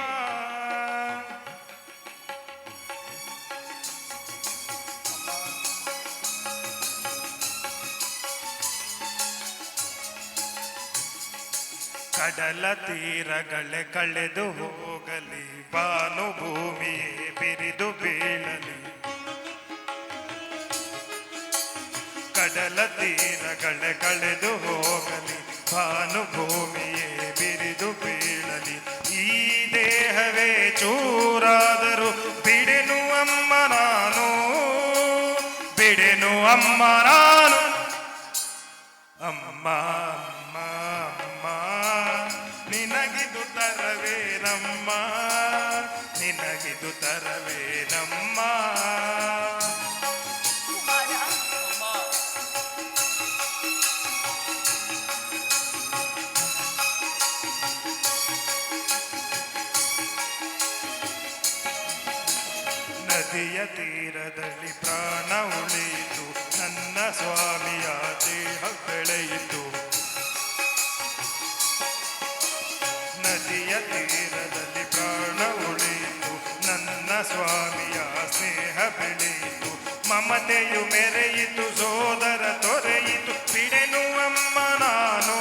ಕಡಲ ತೀರಗಳೇ ಕಳೆದು ಹೋಗಲಿ, ಭಾನುಭೂಮಿಯೇ ಬಿರಿದು ಬೀಳಲಿ. ಕಡಲ ತೀರಗಳೇ ಕಳೆದು ಹೋಗಲಿ, ಭಾನುಭೂಮಿಯೇ ಬಿರಿದು ಬೀಳಲಿ. ಈ ದೇಹವೇ ಚೂರಾದರೂ ಬಿಡೆನು ಅಮ್ಮ ನಾನು, ಬಿಡೆನು ಅಮ್ಮ ನಾನು. ಅಮ್ಮ ಅಮ್ಮ ಅಮ್ಮ ನಿನಗಿದು ತರವೇನಮ್ಮ, ನಿನಗಿದು ತರವೇನಮ್ಮ. ಕುಮಾರ, ನದಿಯ ತೀರದಲ್ಲಿ ಪ್ರಾಣ ಉಳಿಯಿತು, ನನ್ನ ಸ್ವಾಮಿಯ ದೇಹ ಬೆಳೆಯಿತು. ನದಿಯ ತೀರದಲ್ಲಿ ಪ್ರಾಣ ಉಳಿಯಿತು, ನನ್ನ ಸ್ವಾಮಿಯ ಸ್ನೇಹ ಬೆಳೆಯಿತು. ಮಮತೆಯು ಮೆರೆಯಿತು, ಸೋದರ ತೊರೆಯಿತು. ಬಿಡೆನು ಅಮ್ಮ ನಾನು,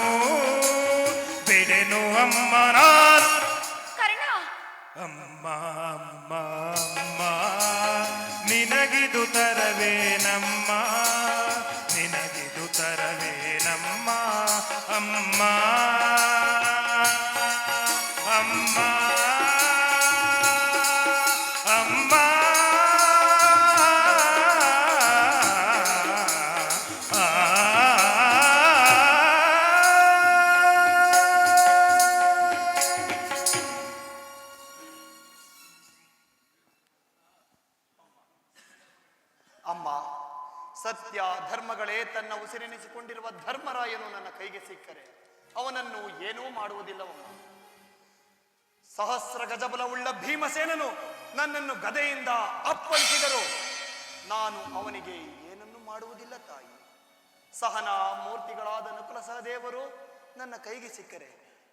ಬಿಡೆನು ಅಮ್ಮ ನಾನು. ಕರ್ಣ, ಅಮ್ಮ ಅಮ್ಮ ಅಮ್ಮ ನಿನಗಿದು ತರವೇನಮ್ಮ, ನಿನಗಿದು ತರವೇನಮ್ಮ. ಅಮ್ಮ ಅಮ್ಮ ಅಮ್ಮ ಅಮ್ಮ, ಸತ್ಯ ಧರ್ಮಗಳೇ ತನ್ನ ಉಸಿರೆನಿಸಿಕೊಂಡಿರುವ ಧರ್ಮರಾಯನು ನನ್ನ ಕೈಗೆ ಸಿಕ್ಕರೆ ಅವನನ್ನು ಏನೂ ಮಾಡುವುದಿಲ್ಲವಮ್ಮ. ಸಹಸ್ರ ಗಜಬಲವುಳ್ಳ ಭೀಮಸೇನನು ನನ್ನನ್ನು ಗದೆಯಿಂದ ಅಪ್ಪಳಿಸಿದರು, ನಾನು ಅವನಿಗೆ ಏನನ್ನು ಮಾಡುವುದಿಲ್ಲ ತಾಯಿ. ಸಹನಾ ಮೂರ್ತಿಗಳಾದ ನಕುಲ ಸಹದೇವರು ನನ್ನ ಕೈಗೆ ಸಿಕ್ಕರೆ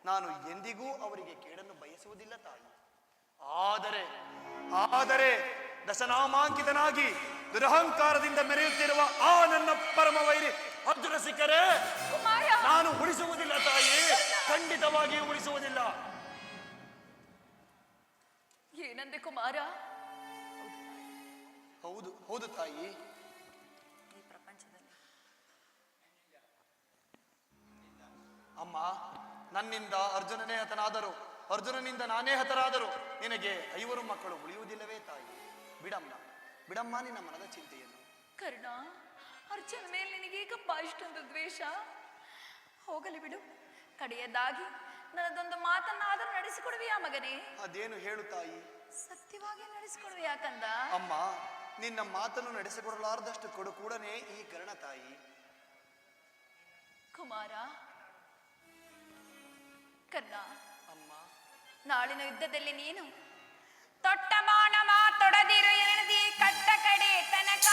ನಾನು ಎಂದಿಗೂ ಅವರಿಗೆ ಕೇಡನ್ನು ಬಯಸುವುದಿಲ್ಲ ತಾಯಿ. ಆದರೆ ಆದರೆ ದಶನಾಮಾಂಕಿತನಾಗಿ ದುರಹಂಕಾರದಿಂದ ಮೆರೆಯುತ್ತಿರುವ ಆ ನನ್ನ ಪರಮ ವೈರಿ ಅರ್ಜುನ ಸಿಕ್ಕರೆ ಕುಮಾರ, ನಾನು ಉಳಿಸುವುದಿಲ್ಲ ತಾಯಿ, ಖಂಡಿತವಾಗಿಯೂ ಉಳಿಸುವುದಿಲ್ಲ. ಏನಂದೆ ಕುಮಾರ? ಹೌದು ಹೌದು ತಾಯಿ. ಈ ಪ್ರಪಂಚದಲ್ಲಿ ಅಮ್ಮ, ನನ್ನಿಂದ ಅರ್ಜುನನೇ ಹತನಾದರು, ಅರ್ಜುನನಿಂದ ನಾನೇ ಹತರಾದರು ನಿನಗೆ 5 ಮಕ್ಕಳು ಉಳಿಯುವುದಿಲ್ಲವೇ ತಾಯಿ? ಬಿಡಮ್ಮ, ಬಿಡಮ್ಮ ನಿನ್ನ ಮನದ ಚಿಂತೆಯನ್ನು. ಕರ್ಣ, ಅರ್ಜುನ ಮೇಲೆ ನಿನಗೇಕಪ್ಪ ಇಷ್ಟೊಂದು ದ್ವೇಷ? ಹೋಗಲಿ ಬಿಡು. ಕಡೆಯದಾಗಿ ನನ್ನದೊಂದು ಮಾತನ್ನಾದರೂ ನಡೆಸಿಕೊಡುವೆಯಾ ಮಗನೇ? ಅದೇನು ಹೇಳು ತಾಯಿ. ಸತ್ಯವಾಗಿ ನಡೆಸಿಕೊಡುವೆಯಾ ಕಂದ? ಅಮ್ಮ, ನಿನ್ನ ಮಾತನ್ನು ನಡೆಸಿಕೊಡಲಾರದಷ್ಟು ಕೊಡು ಕೂಡನೇ ಈ ಕರ್ಣ ತಾಯಿ. ಕುಮಾರ, ಕರ್ಣ, ಅಮ್ಮ, ನಾಳಿನ ಯುದ್ಧದಲ್ಲಿ ನೀನು ತೊಟ್ಟ ಮಾನವ ತೊಡದಿರು ಎಣದಿ ಕಟ್ಟ ಕಡೆ ತನಕ.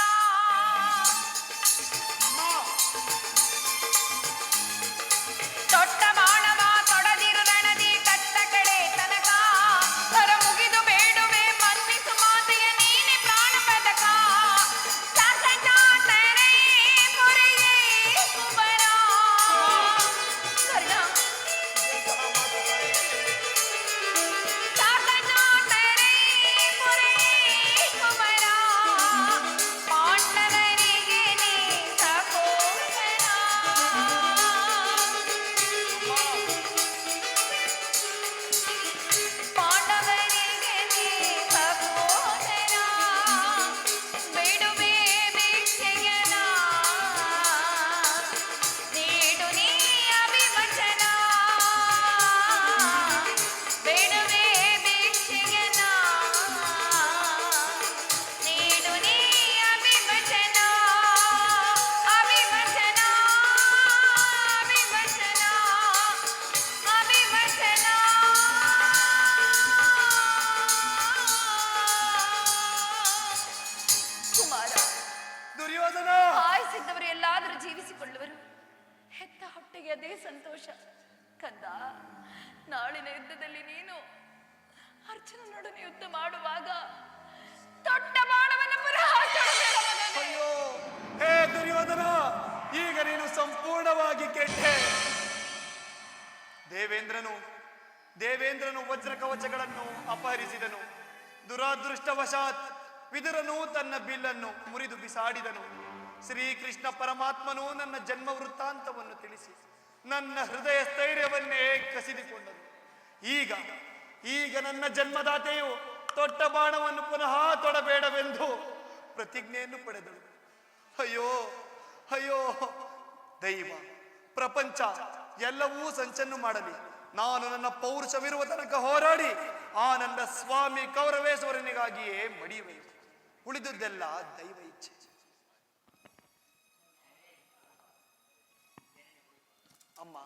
ತೊಟ್ಟ ಮಾನವ ತೊಡದಿರು ರಣದಿ ಕಟ್ಟ ಕಡೆ ತನಕ. ಹೊರ ಮುಗಿದು ಬೇಡುವೆ ಮನ್ನಿಸು ಮಾತೆಯ ನೀನೆ ಪ್ರಾಣ ಪದಕ. ಸಾಸಜಾತರೇ ಪೊರೆಯೇ ಕುಮರ. ಕರ್ಣ, ಅದೇ ಸಂತೋಷ. ಕಂದ, ನಾಳಿನ ಯುದ್ಧದಲ್ಲಿ ನೀನು ಅರ್ಜುನನೊಡನೆ ಯುದ್ಧ ಮಾಡುವಾಗ ದೊಡ್ಡ ಬಾಣವನ್ನು ಪುನಃ ತೊಡಬೇಡ ಮಗನೇ. ಅಯ್ಯೋ ಹೇ ದುರ್ಯೋಧನ, ಈಗ ನೀನು ಸಂಪೂರ್ಣವಾಗಿ ಕೆಟ್ಟೆ. ದೇವೇಂದ್ರನು ವಜ್ರ ಕವಚಗಳನ್ನು ಅಪಹರಿಸಿದನು. ದುರಾದೃಷ್ಟವಶಾತ್ ವಿದುರನು ತನ್ನ ಬಿಲ್ಲನ್ನು ಮುರಿದು ಬಿಸಾಡಿದನು. ಶ್ರೀಕೃಷ್ಣ ಪರಮಾತ್ಮನು ನನ್ನ ಜನ್ಮ ವೃತ್ತಾಂತವನ್ನು ತಿಳಿಸಿ ನನ್ನ ಹೃದಯ ಸ್ಥೈರ್ಯವನ್ನೇ ಕಸಿದುಕೊಂಡನು. ಈಗ ನನ್ನ ಜನ್ಮದಾತೆಯು ತೊಟ್ಟ ಬಾಣವನ್ನು ಪುನಃ ತೊಡಬೇಡವೆಂದು ಪ್ರತಿಜ್ಞೆಯನ್ನು ಪಡೆದಳು. ಅಯ್ಯೋ ಅಯ್ಯೋ ದೈವ, ಪ್ರಪಂಚ ಎಲ್ಲವೂ ಸಂಚನ್ನು ಮಾಡಲಿ, ನಾನು ನನ್ನ ಪೌರುಷವಿರುವ ತನಕ ಹೋರಾಡಿ ಆ ನನ್ನ ಸ್ವಾಮಿ ಕೌರವೇಶ್ವರನಿಗಾಗಿಯೇ ಮಡಿಯುವೆ. ಉಳಿದುದೆಲ್ಲ ದೈವ ಇಚ್ಛೆ. ಅಮ್ಮ,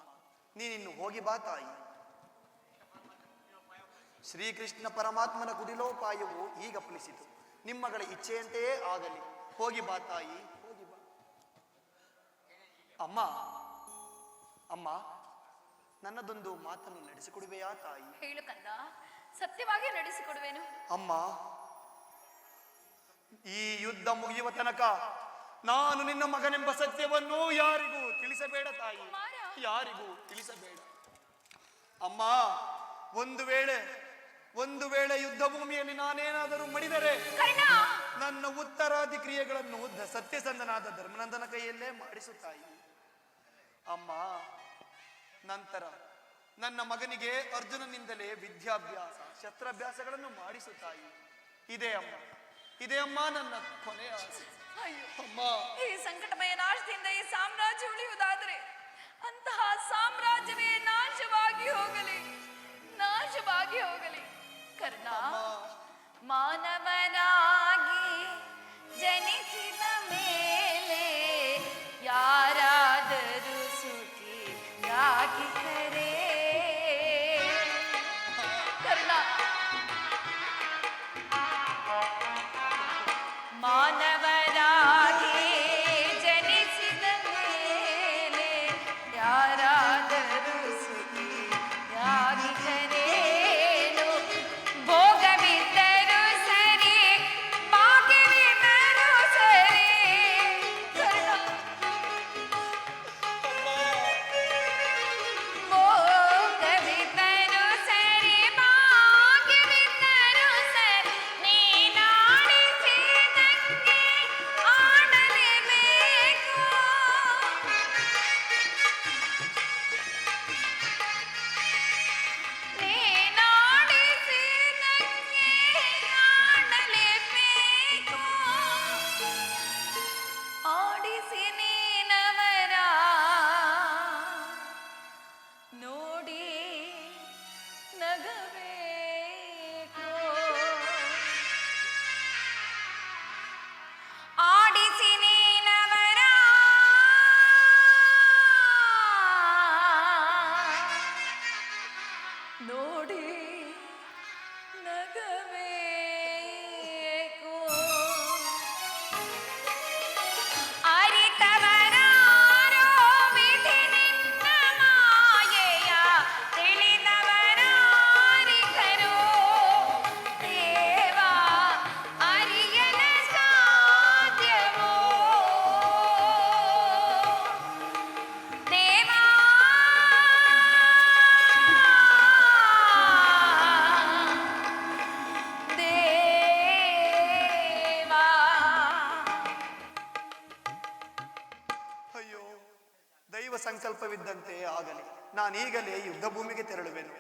ನೀನಿನ್ನು ಹೋಗಿ ಬಾ ತಾಯಿ. ಶ್ರೀಕೃಷ್ಣ ಪರಮಾತ್ಮನ ಕುಟಿಲೋಪಾಯವು ಈಗ ಫಲಿಸಿತು. ನಿಮ್ಮಗಳ ಇಚ್ಛೆಯಂತೆಯೇ ಆಗಲಿ. ಹೋಗಿ ಬಾ ತಾಯಿ, ಹೋಗಿ ಬಾ. ಅಮ್ಮ ಅಮ್ಮ, ನನ್ನದೊಂದು ಮಾತನ್ನು ನಡೆಸಿಕೊಡುವೆಯಾ ತಾಯಿ? ಹೇಳು ಕಂದ, ಸತ್ಯವಾಗಿ ನಡೆಸಿಕೊಡುವೆನು. ಅಮ್ಮ, ಈ ಯುದ್ಧ ಮುಗಿಯುವ ತನಕ ನಾನು ನಿನ್ನ ಮಗನೆಂಬ ಸತ್ಯವನ್ನು ಯಾರಿಗೂ ತಿಳಿಸಬೇಡ ತಾಯಿ, ಯಾರಿಗೂ ತಿಳಿಸಬೇಡ. ಅಮ್ಮ, ಒಂದು ವೇಳೆ ಯುದ್ಧ ಭೂಮಿಯಲ್ಲಿ ನಾನೇನಾದರೂ ಮಡಿದರೆ ನನ್ನ ಉತ್ತರಾದಿ ಕ್ರಿಯೆಗಳನ್ನು ಸತ್ಯಸಂಧನಾದ ಧರ್ಮನಂದನ ಕೈಯಲ್ಲೇ ಮಾಡಿಸುತ್ತಾಯಿ. ಅಮ್ಮ, ನಂತರ ನನ್ನ ಮಗನಿಗೆ ಅರ್ಜುನನಿಂದಲೇ ವಿದ್ಯಾಭ್ಯಾಸ ಶಸ್ತ್ರಾಭ್ಯಾಸಗಳನ್ನು ಮಾಡಿಸುತ್ತಾಯಿ. ಇದೇ ಅಮ್ಮ ನನ್ನ ಕೊನೆಯ ಆಸೆ. ಅಮ್ಮ, ಈ ಸಂಕಟಮಯ ನಾಶದಿಂದ ಈ ಸಾಮ್ರಾಜ್ಯ ಉಳಿಯುವುದಾದರೆ ಅಂತಹ ಸಾಮ್ರಾಜ್ಯವೇ ನಾಶವಾಗಿ ಹೋಗಲಿ, ನಾಶವಾಗಿ ಹೋಗಲಿ. ಕರ್ಣ, ಮಾನವನಾಗಿ ಜನಿಸಿದ ಮೇಲೆ ಯಾರಾದರೂ ಸುಖಿಯಾಗಿ ಕರೆ. ಕರ್ಣ, ಮಾನವರಾಗಿ ಜನಿಸಿದ ಮೇಲೆ ಯಾರಾದರೂ ಸುಖಿಯಾಗಿ ಕರೇನು. ಭೋಗವಿದ್ದರೂ ಸರಿ, ಭಾಗ್ಯವಿದ್ದರೂ ಸರಿ. ಕರ್ಣ, ಭೋಗವಿದ್ದರೂ ಸರಿ, ಭಾಗ್ಯವಿದ್ದರೂ ಸರಿ, ನೀನಾಡಿಸಿದಂಗೆ ಆಡಲೇಬೇಕು. ನೀನಾಡಿಸಿದಂಗೆ ಆಡಲೇಬೇಕು. ಆಡಿಸಿ ನೀನವರ ನೋಡಿ ನಗಬೇಕು. ಆಡಿಸಿ ನೀನವರ ನೋಡಿ ನಗಬೇಕು. ಅರಿತವರಾರೋ ವಿಧಿ ನಿನ್ನ ಮಾಯೆಯ, ತಿಳಿದವರಾರಿಗರೋ ದೇವ, ಅರಿಯನ ಸಾಧ್ಯವೋ ದೇವ. ದೇವಾ, ಅಯ್ಯೋ, ದೈವ ಸಂಕಲ್ಪವಿದ್ದಂತೆ ಆಗಲಿ. ನಾನೀಗಲೇ ಯುದ್ಧ ಭೂಮಿಗೆ ತೆರಳುವೆನು.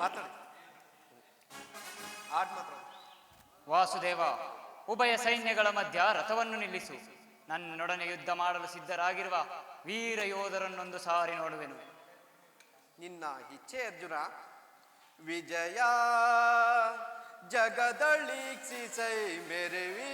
ಮಾತಾಡಿ, ಆಡ್ ಮಾತ್ರ. ವಾಸುದೇವ, ಉಭಯ ಸೈನ್ಯಗಳ ಮಧ್ಯ ರಥವನ್ನು ನಿಲ್ಲಿಸು. ನನ್ನೊಡನೆ ಯುದ್ಧ ಮಾಡಲು ಸಿದ್ಧರಾಗಿರುವ ವೀರ ಯೋಧರನ್ನೊಂದು ಸಾರಿ ನೋಡುವೆನು. ನಿನ್ನ ಇಚ್ಛೆ ಅರ್ಜುನ. ವಿಜಯ ಜಗದಳೀಕ್ಷಿಸೈ ಮೆರವಿ,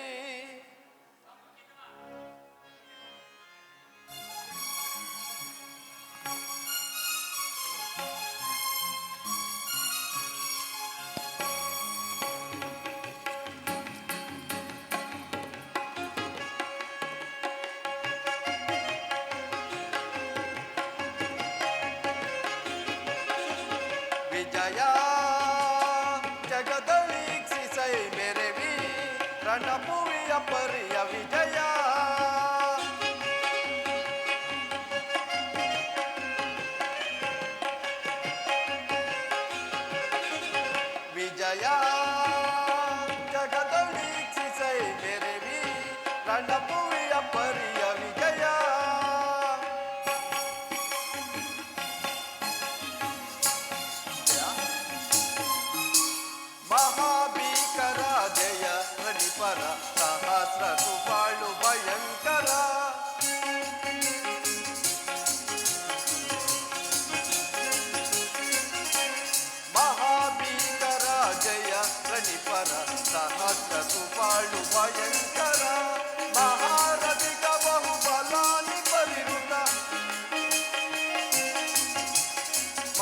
ವಿಜಯ ಜಗದಳೀಕ್ಷಿಸೈ ಮೆರವಿ, ರಣಭುವಿಯ ಪರಿಯ ವಿಜಯ. ವಿಜಯ ಜಗದಳೀಕ್ಷಿಸೈ ಮೆರವಿ, ಪರ ಸಹಸ್ರ ಸುಬಾಳು ಭಯಂಕರ ಮಹಾಭೀಕರ ಜಯ ಪ್ರಣಿಪರ ಸಹಸ್ರ ಸುಬಾಳು ಭಯಂಕರ ಮಹಾರಥಿಕ ಬಹುಬಲಾನಿ ಪರಿವೃತ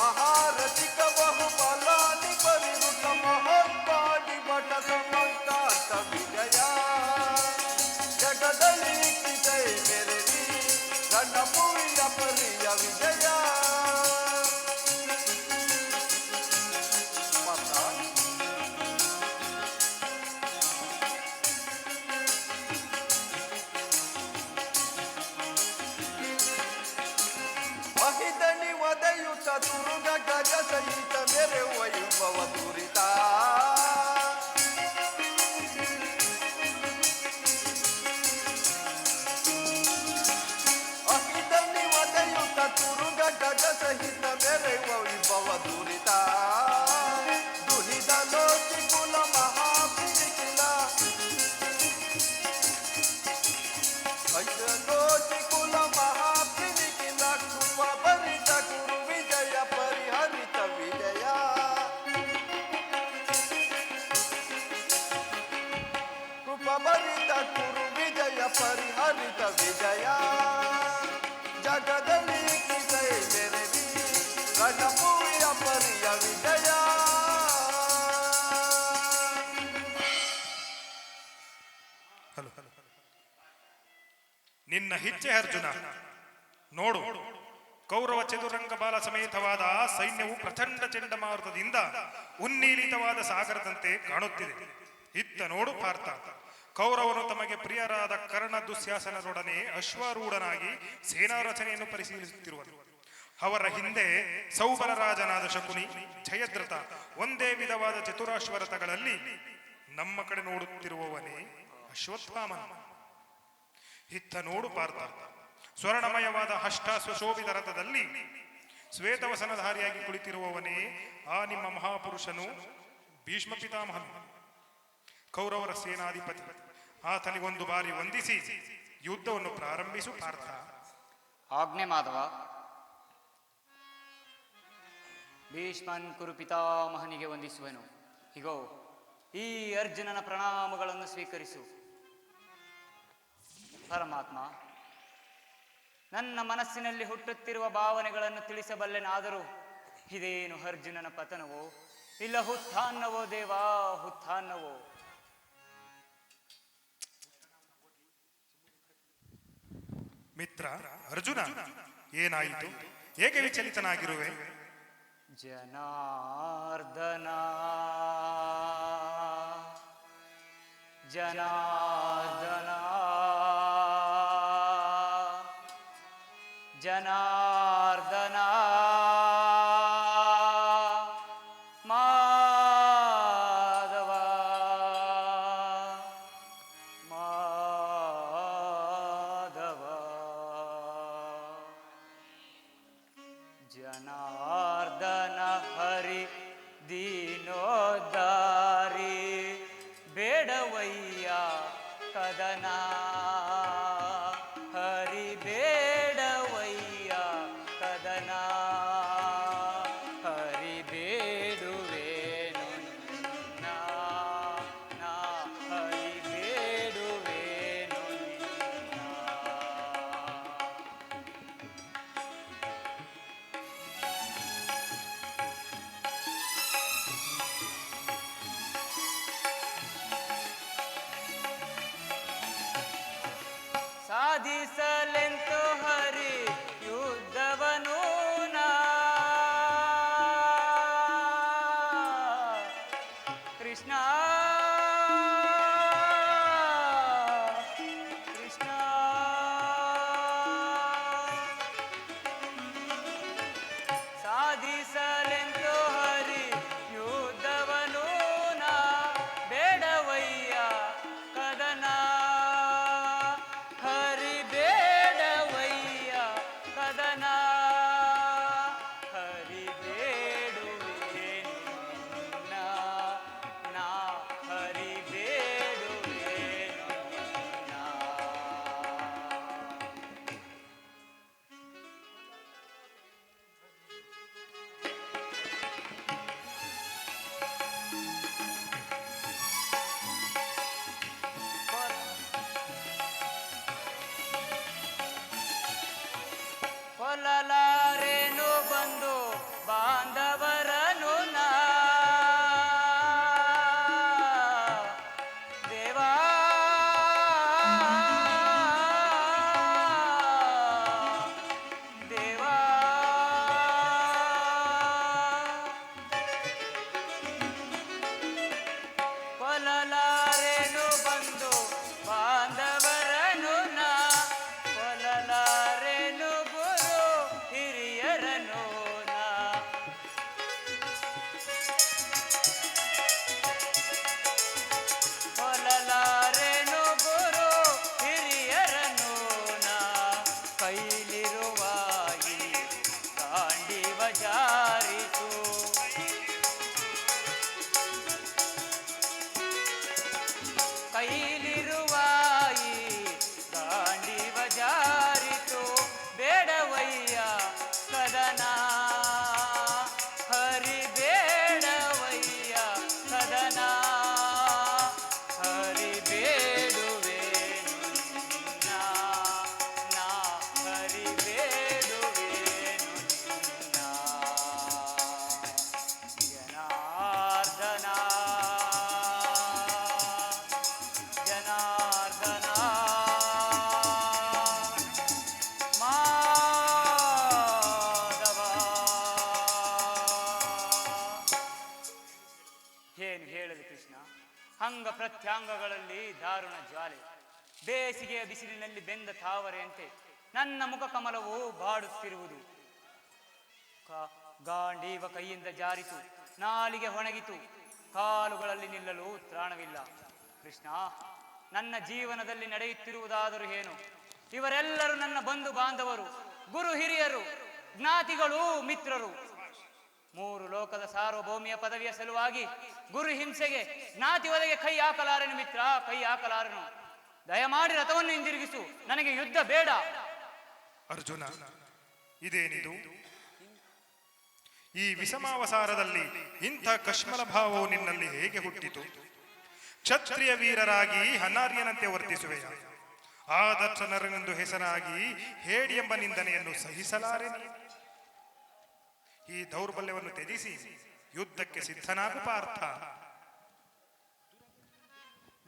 ಮಹಾರಥಿಕ ಬಹುಬಲಾನಿ ಪರಿವೃತ ಮಹೋತ್ಪಾಡಿ ಭಟ ಸಮಂತಾತ ವಿಜಯ ಜಗದಲ್ಲಿ ಕಿತೈ ಮೆರೆದಿ ರಣಭೂಮಿಯ ಪರಿಯ ವಿಜಯ ಮಹಿದನಿ ಒದೆಯುತ ದುರ್ಗ ಗಜ ಸಹಿತ ಮೇರೆ ವೈಭವ ದುರಿತ ಮಹಿದನಿ ಒದೆಯುತ ದುರ್ಗ ಗಜ ಸಹಿತ ಮೇರೆ ವೈಭವ ದುರಿತ ದುರಿದ ಲೋಕಿ ಕುಲ ಮಹಾಪಿರಿಕಿಲ ಲೋಕಿ ಕುಲ ಮಹಾಪಿರಿಕಿಲ ಕೃಪ ಭರಿತ ಗುರು ವಿಜಯ ಪರಿಹರಿತ ವಿಜಯ ಕೃಪ ಭರಿತ ಗುರು ವಿಜಯ ಪರಿಹರಿತ ವಿಜಯ ಜಗದಲ್ಲಿ ಕಿಸೈ ಮೆರೆದಿ ರಣಭೂಮಿಯ ಪರಿಯ ವಿಜಯ ಹಲೋ ನಿನ್ನ ಹಿಚ್ಚೆ ಅರ್ಜುನ ನೋಡು, ಕೌರವ ಚದುರಂಗ ಬಾಲ ಸಮೇತವಾದ ಆ ಸೈನ್ಯವು ಪ್ರಚಂಡ ಚಂಡಮಾರುತದಿಂದ ಉನ್ಮೀಲಿತವಾದ ಸಾಗರದಂತೆ ಕಾಣುತ್ತಿದೆ. ಇತ್ತ ನೋಡು ಪಾರ್ಥ, ಕೌರವನು ತಮಗೆ ಪ್ರಿಯರಾದ ಕರ್ಣ ದುಶ್ಯಾಸನರೊಡನೆ ಅಶ್ವಾರೂಢನಾಗಿ ಸೇನಾ ರಚನೆಯನ್ನು ಪರಿಶೀಲಿಸುತ್ತಿರುವನು. ಅವರ ಹಿಂದೆ ಸೌಬರ ರಾಜನಾದ ಶಕುನಿ, ಜಯದ್ರಥ ಒಂದೇ ವಿಧವಾದ ಚತುರಾಶ್ವರಥಗಳಲ್ಲಿ ನಮ್ಮ ಕಡೆ ನೋಡುತ್ತಿರುವವನೇ ಅಶ್ವತ್ಥಾಮನ. ಇತ್ತ ನೋಡು ಪಾರ್ಥ, ಸ್ವರ್ಣಮಯವಾದ ಅಷ್ಟಾಶ್ವಶೋಭಿತ ರಥದಲ್ಲಿ ಶ್ವೇತವಸನಧಾರಿಯಾಗಿ ಕುಳಿತಿರುವವನೇ ಆ ನಿಮ್ಮ ಮಹಾಪುರುಷನು ಭೀಷ್ಮ ಪಿತಾಮಹನು, ಕೌರವರ ಸೇನಾಧಿಪತಿ. ಆತನಿಗೊಂದು ಬಾರಿ ವಂದಿಸಿ ಯುದ್ಧವನ್ನು ಪ್ರಾರಂಭಿಸು ಪಾರ್ಥ. ಆಜ್ಞೆ ಮಾಧವ. ಭೀಷ್ಮನ್ ಕುರು ಪಿತಾಮಹನಿಗೆ ವಂದಿಸುವೆನು. ಹೀಗೋ ಈ ಅರ್ಜುನನ ಪ್ರಣಾಮಗಳನ್ನು ಸ್ವೀಕರಿಸು. ಪರಮಾತ್ಮ, ನನ್ನ ಮನಸ್ಸಿನಲ್ಲಿ ಹುಟ್ಟುತ್ತಿರುವ ಭಾವನೆಗಳನ್ನು ತಿಳಿಸಬಲ್ಲೆನಾದರೂ ಇದೇನು ಅರ್ಜುನನ ಪತನವೋ ಇಲ್ಲ ಹುತ್ಥಾನ್ನವೋ ದೇವಾ, ಹುತ್ಥಾನ್ನವೋ? ಮಿತ್ರ ಅರ್ಜುನ, ಏನಾಯಿತು? ಏಕೆ ವಿಚಲಿತನಾಗಿರುವೆ? ಜನಾರ್ದನ ಜನಾರ್ದನ ಜನಾರ್ದನ ಮಾಧವ ಮಾಧವ ಜನಾರ್ದನ ಹರಿ ದೀನೋದ್ಧಾರಿ ಬೇಡವಯ್ಯ ಕದನ ಹರಿ ಬೇಡವಯ್ಯ ಕದನ ಹರಿ ಬೇಡುವೇನು ನಿನ್ನ ನಾ ಹರಿ ಬೇಡುವೇನು ನಿನ್ನ. ಸಾಧಿಸಲೆಂತು ಹರಿ ಯುದ್ಧವನು ನಾ ಕೃಷ್ಣ ಕೃಷ್ಣ ಸಾಧಿಸಲೆಂತು ಹರಿ ಯುದ್ಧವನು ನಾ ಬೇಡವಯ್ಯ ಕದನ ಹರಿ ಬೇಡವಯ್ಯ ಕದನ ಹರಿ ಬೇಡುವೇನು ನಿನ್ನ ನಾ ಏನು ಹೇಳಲಿ ಕೃಷ್ಣ, ಅಂಗ ಪ್ರತ್ಯಾಂಗಗಳಲ್ಲಿ ದಾರುಣ ಜ್ವಾಲೆ, ಬೇಸಿಗೆಯ ಬಿಸಿಲಿನಲ್ಲಿ ಬೆಂದ ತಾವರೆಯಂತೆ ನನ್ನ ಮುಖ ಕಮಲವು ಬಾಡುತ್ತಿರುವುದು. ಗಾಂಡೀವ ಕೈಯಿಂದ ಜಾರಿತು, ನಾಲಿಗೆ ಹೊಣಗಿತು, ಕಾಲುಗಳಲ್ಲಿ ನಿಲ್ಲಲು ತ್ರಾಣವಿಲ್ಲ. ಕೃಷ್ಣ, ನನ್ನ ಜೀವನದಲ್ಲಿ ನಡೆಯುತ್ತಿರುವುದಾದರೂ ಏನು? ಇವರೆಲ್ಲರೂ ನನ್ನ ಬಂಧು ಬಾಂಧವರು, ಗುರು ಹಿರಿಯರು, ಜ್ಞಾತಿಗಳು, ಮಿತ್ರರು. ಮೂರು ಲೋಕದ ಸಾರ್ವಭೌಮಿಯ ಪದವಿಯ ಸಲುವಾಗಿ ಗುರು ಹಿಂಸೆಗೆ, ಜ್ಞಾತಿ ವಧೆಗೆ ಕೈ ಹಾಕಲಾರೆನು ಮಿತ್ರ, ಕೈ ಹಾಕಲಾರೆನು. ದಯಮಾಡಿ ರಥವನ್ನು ಹಿಂದಿರುಗಿಸು, ನನಗೆ ಯುದ್ಧ ಬೇಡ. ಅರ್ಜುನ, ಇದೇನಿದು? ಈ ವಿಷಮಾವಸಾರದಲ್ಲಿ ಇಂಥ ಕಶ್ಮಲ ಭಾವವು ನಿನ್ನಲ್ಲಿ ಹೇಗೆ ಹುಟ್ಟಿತು? ಕ್ಷತ್ರಿಯ ವೀರರಾಗಿ ಅನಾರ್ಯನಂತೆ ವರ್ತಿಸುವೆಯ? ಆದರ್ಶನರೆಂದು ಹೆಸರಾಗಿ ಹೇಡಿ ಎಂಬ ನಿಂದನೆಯನ್ನು ಸಹಿಸಲಾರೆ. ಈ ದೌರ್ಬಲ್ಯವನ್ನು ತ್ಯಜಿಸಿ ಯುದ್ಧಕ್ಕೆ ಸಿದ್ಧನಾಗು ಪಾರ್ಥ.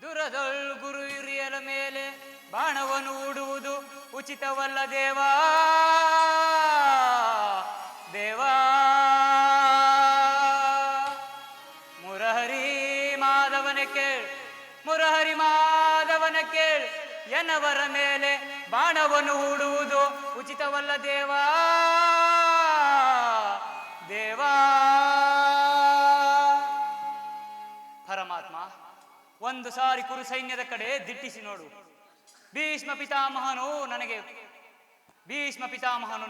ದುರದೊಳ್ ಗುರು ಹಿರಿಯರ ಮೇಲೆ ಬಾಣವನ್ನು ಹೂಡುವುದು ಉಚಿತವಲ್ಲ ದೇವಾ, ದೇವಾ. ಮುರಹರಿ ಮಾಧವನ ಕೇಳ್, ಮುರಹರಿ ಮಾಧವನ ಕೇಳ್, ಎನ್ನವರ ಮೇಲೆ ಬಾಣವನ್ನು ಹೂಡುವುದು ಉಚಿತವಲ್ಲ ದೇವಾ, ದೇವಾ. ಪರಮಾತ್ಮ, ಒಂದು ಸಾರಿ ಕುರು ಸೈನ್ಯದ ಕಡೆ ದಿಟ್ಟಿಸಿ ನೋಡು. ಭೀಷ್ಮ ಪಿತಾಮಹನು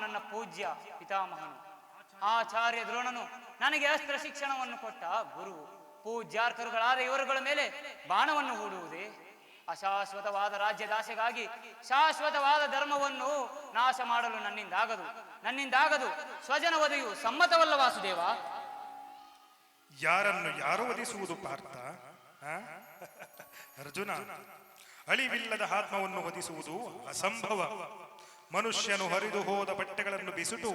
ನನ್ನ ಪೂಜ್ಯ ಪಿತಾಮಹನು. ಆಚಾರ್ಯ ದ್ರೋಣನು ನನಗೆ ಅಸ್ತ್ರ ಶಿಕ್ಷಣವನ್ನು ಕೊಟ್ಟ ಗುರುವು. ಪೂಜ್ಯಾರ್ಕರುಗಳಾದ ಇವರುಗಳ ಮೇಲೆ ಬಾಣವನ್ನು ಹೂಡುವುದೇ? ಅಶಾಶ್ವತವಾದ ರಾಜ್ಯದಾಸೆಗಾಗಿ ಶಾಶ್ವತವಾದ ಧರ್ಮವನ್ನು ನಾಶ ಮಾಡಲು ನನ್ನಿಂದಾಗದು. ಸ್ವಜನ ವಧೆಯು ಸಮ್ಮತವಲ್ಲ ವಾಸುದೇವ. ಯಾರನ್ನು ಯಾರು ವಧಿಸುವುದು ಪಾರ್ಥ? ಅರ್ಜುನ, ಅಳಿವಿಲ್ಲದ ಆತ್ಮವನ್ನು ವಧಿಸುವುದು ಅಸಂಭವ. ಮನುಷ್ಯನು ಹರಿದು ಹೋದ ಬಟ್ಟೆಗಳನ್ನು ಬಿಸುಟು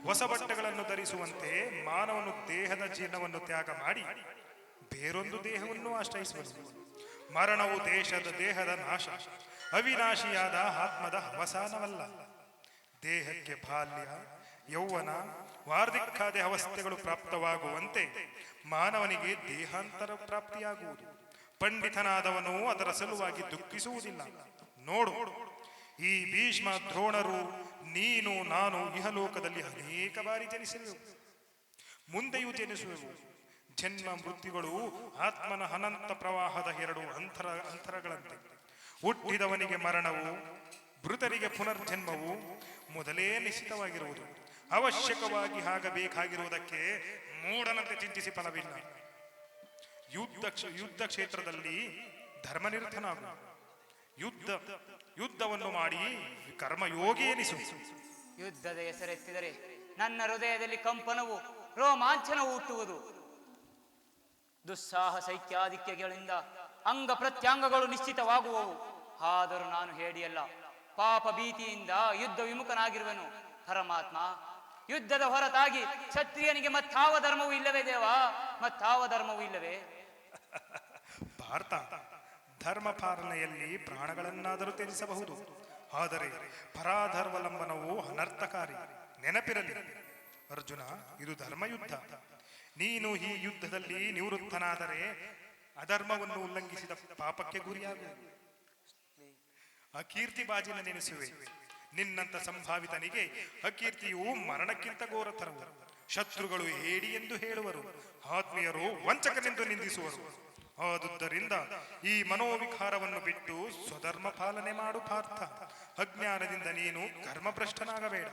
ಹೊಸ ಬಟ್ಟೆಗಳನ್ನು ಧರಿಸುವಂತೆ ಮಾನವನು ದೇಹದ ಜೀರ್ಣವನ್ನು ತ್ಯಾಗ ಮಾಡಿ ಬೇರೊಂದು ದೇಹವನ್ನು ಆಶ್ರಯಿಸುವುದು. ಮರಣವು ದೇಹದ ನಾಶ, ಅವಿನಾಶಿಯಾದ ಆತ್ಮದ ಅವಸಾನವಲ್ಲ. ದೇಹಕ್ಕೆ ಬಾಲ್ಯ, ಯೌವನ, ವಾರ್ಧಿಕಾದಿ ಅವಸ್ಥೆಗಳು ಪ್ರಾಪ್ತವಾಗುವಂತೆ ಮಾನವನಿಗೆ ದೇಹಾಂತರ ಪ್ರಾಪ್ತಿಯಾಗುವುದು. ಪಂಡಿತನಾದವನು ಅದರ ಸಲುವಾಗಿ ದುಃಖಿಸುವುದಿಲ್ಲ. ನೋಡು, ಈ ಭೀಷ್ಮ, ದ್ರೋಣರು, ನೀನು, ನಾನು ಇಹಲೋಕದಲ್ಲಿ ಅನೇಕ ಬಾರಿ ಜನಿಸುವೆವು, ಮುಂದೆಯೂ ಜನಿಸುವೆವು. ಜನ್ಮ ಮೃತ್ಯುಗಳು ಆತ್ಮನ ಅನಂತ ಪ್ರವಾಹದ ಎರಡು ಅಂತರಗಳಂತೆ. ಹುಟ್ಟಿದವನಿಗೆ ಮರಣವು, ಮೃತರಿಗೆ ಪುನರ್ಜನ್ಮವು ಮೊದಲೇ ನಿಶ್ಚಿತವಾಗಿರುವುದು. ಅವಶ್ಯಕವಾಗಿ ಆಗಬೇಕಾಗಿರುವುದಕ್ಕೆ ಮೂಢನಂತೆ ಚಿಂತಿಸಿ ಫಲವಿಲ್ಲ. ಯುದ್ಧ ಕ್ಷೇತ್ರದಲ್ಲಿ ಧರ್ಮನಿರತನಾಗು. ಯುದ್ಧವನ್ನು ಮಾಡಿ ಕರ್ಮಯೋಗಿ ಎನಿಸು. ಯುದ್ಧದ ಹೆಸರೆತ್ತಿದರೆ ನನ್ನ ಹೃದಯದಲ್ಲಿ ಕಂಪನವು, ರೋಮಾಂಚನವು ಹುಟ್ಟುವುದು. ದುಸ್ಸಾಹಸ ಇತ್ಯಾದಿಕ್ಯಗಳಿಂದ ಅಂಗ ಪ್ರತ್ಯಾಂಗಗಳು ನಿಶ್ಚಿತವಾಗುವವು. ಆದರೂ ನಾನು ಹೇಡಿಯಲ್ಲ, ಪಾಪ ಭೀತಿಯಿಂದ ಯುದ್ಧ ವಿಮುಖನಾಗಿರುವೆನು. ಪರಮಾತ್ಮ, ಯುದ್ಧದ ಹೊರತಾಗಿ ಕ್ಷತ್ರಿಯನಿಗೆ ಮತ್ತಾವ ಧರ್ಮವೂ ಇಲ್ಲವೇ ದೇವಾ? ಮತ್ತಾವ ಧರ್ಮವೂ ಇಲ್ಲವೇ? ಭಾರತ, ಧರ್ಮ ಪಾಲನೆಯಲ್ಲಿ ಪ್ರಾಣಗಳನ್ನಾದರೂ ತ್ಯಜಿಸಬಹುದು, ಆದರೆ ಪರಾಧರ್ವಲಂಬನವು ಅನರ್ಥಕಾರಿ. ನೆನಪಿರಲಿ ಅರ್ಜುನ, ಇದು ಧರ್ಮಯುದ್ಧ. ನೀನು ಈ ಯುದ್ಧದಲ್ಲಿ ನಿವೃತ್ತನಾದರೆ ಅಧರ್ಮವನ್ನು ಉಲ್ಲಂಘಿಸಿದ ಪಾಪಕ್ಕೆ ಗುರಿಯಾಗುವ. ಅಕೀರ್ತಿ ಬಾಜಿನ ನೆನೆಸುವೆ. ನಿನ್ನಂತ ಸಂಭಾವಿತನಿಗೆ ಅಕೀರ್ತಿಯು ಮರಣಕ್ಕಿಂತ ಘೋರತರವು. ಶತ್ರುಗಳು ಹೇಡಿ ಎಂದು ಹೇಳುವರು, ಆತ್ಮೀಯರು ವಂಚಕನೆಂದು ನಿಂದಿಸುವರು. ಆದುದರಿಂದ ಈ ಮನೋವಿಕಾರವನ್ನು ಬಿಟ್ಟು ಸ್ವಧರ್ಮ ಪಾಲನೆ ಮಾಡು ಪಾರ್ಥ. ಅಜ್ಞಾನದಿಂದ ನೀನು ಕರ್ಮಭ್ರಷ್ಟನಾಗಬೇಡ.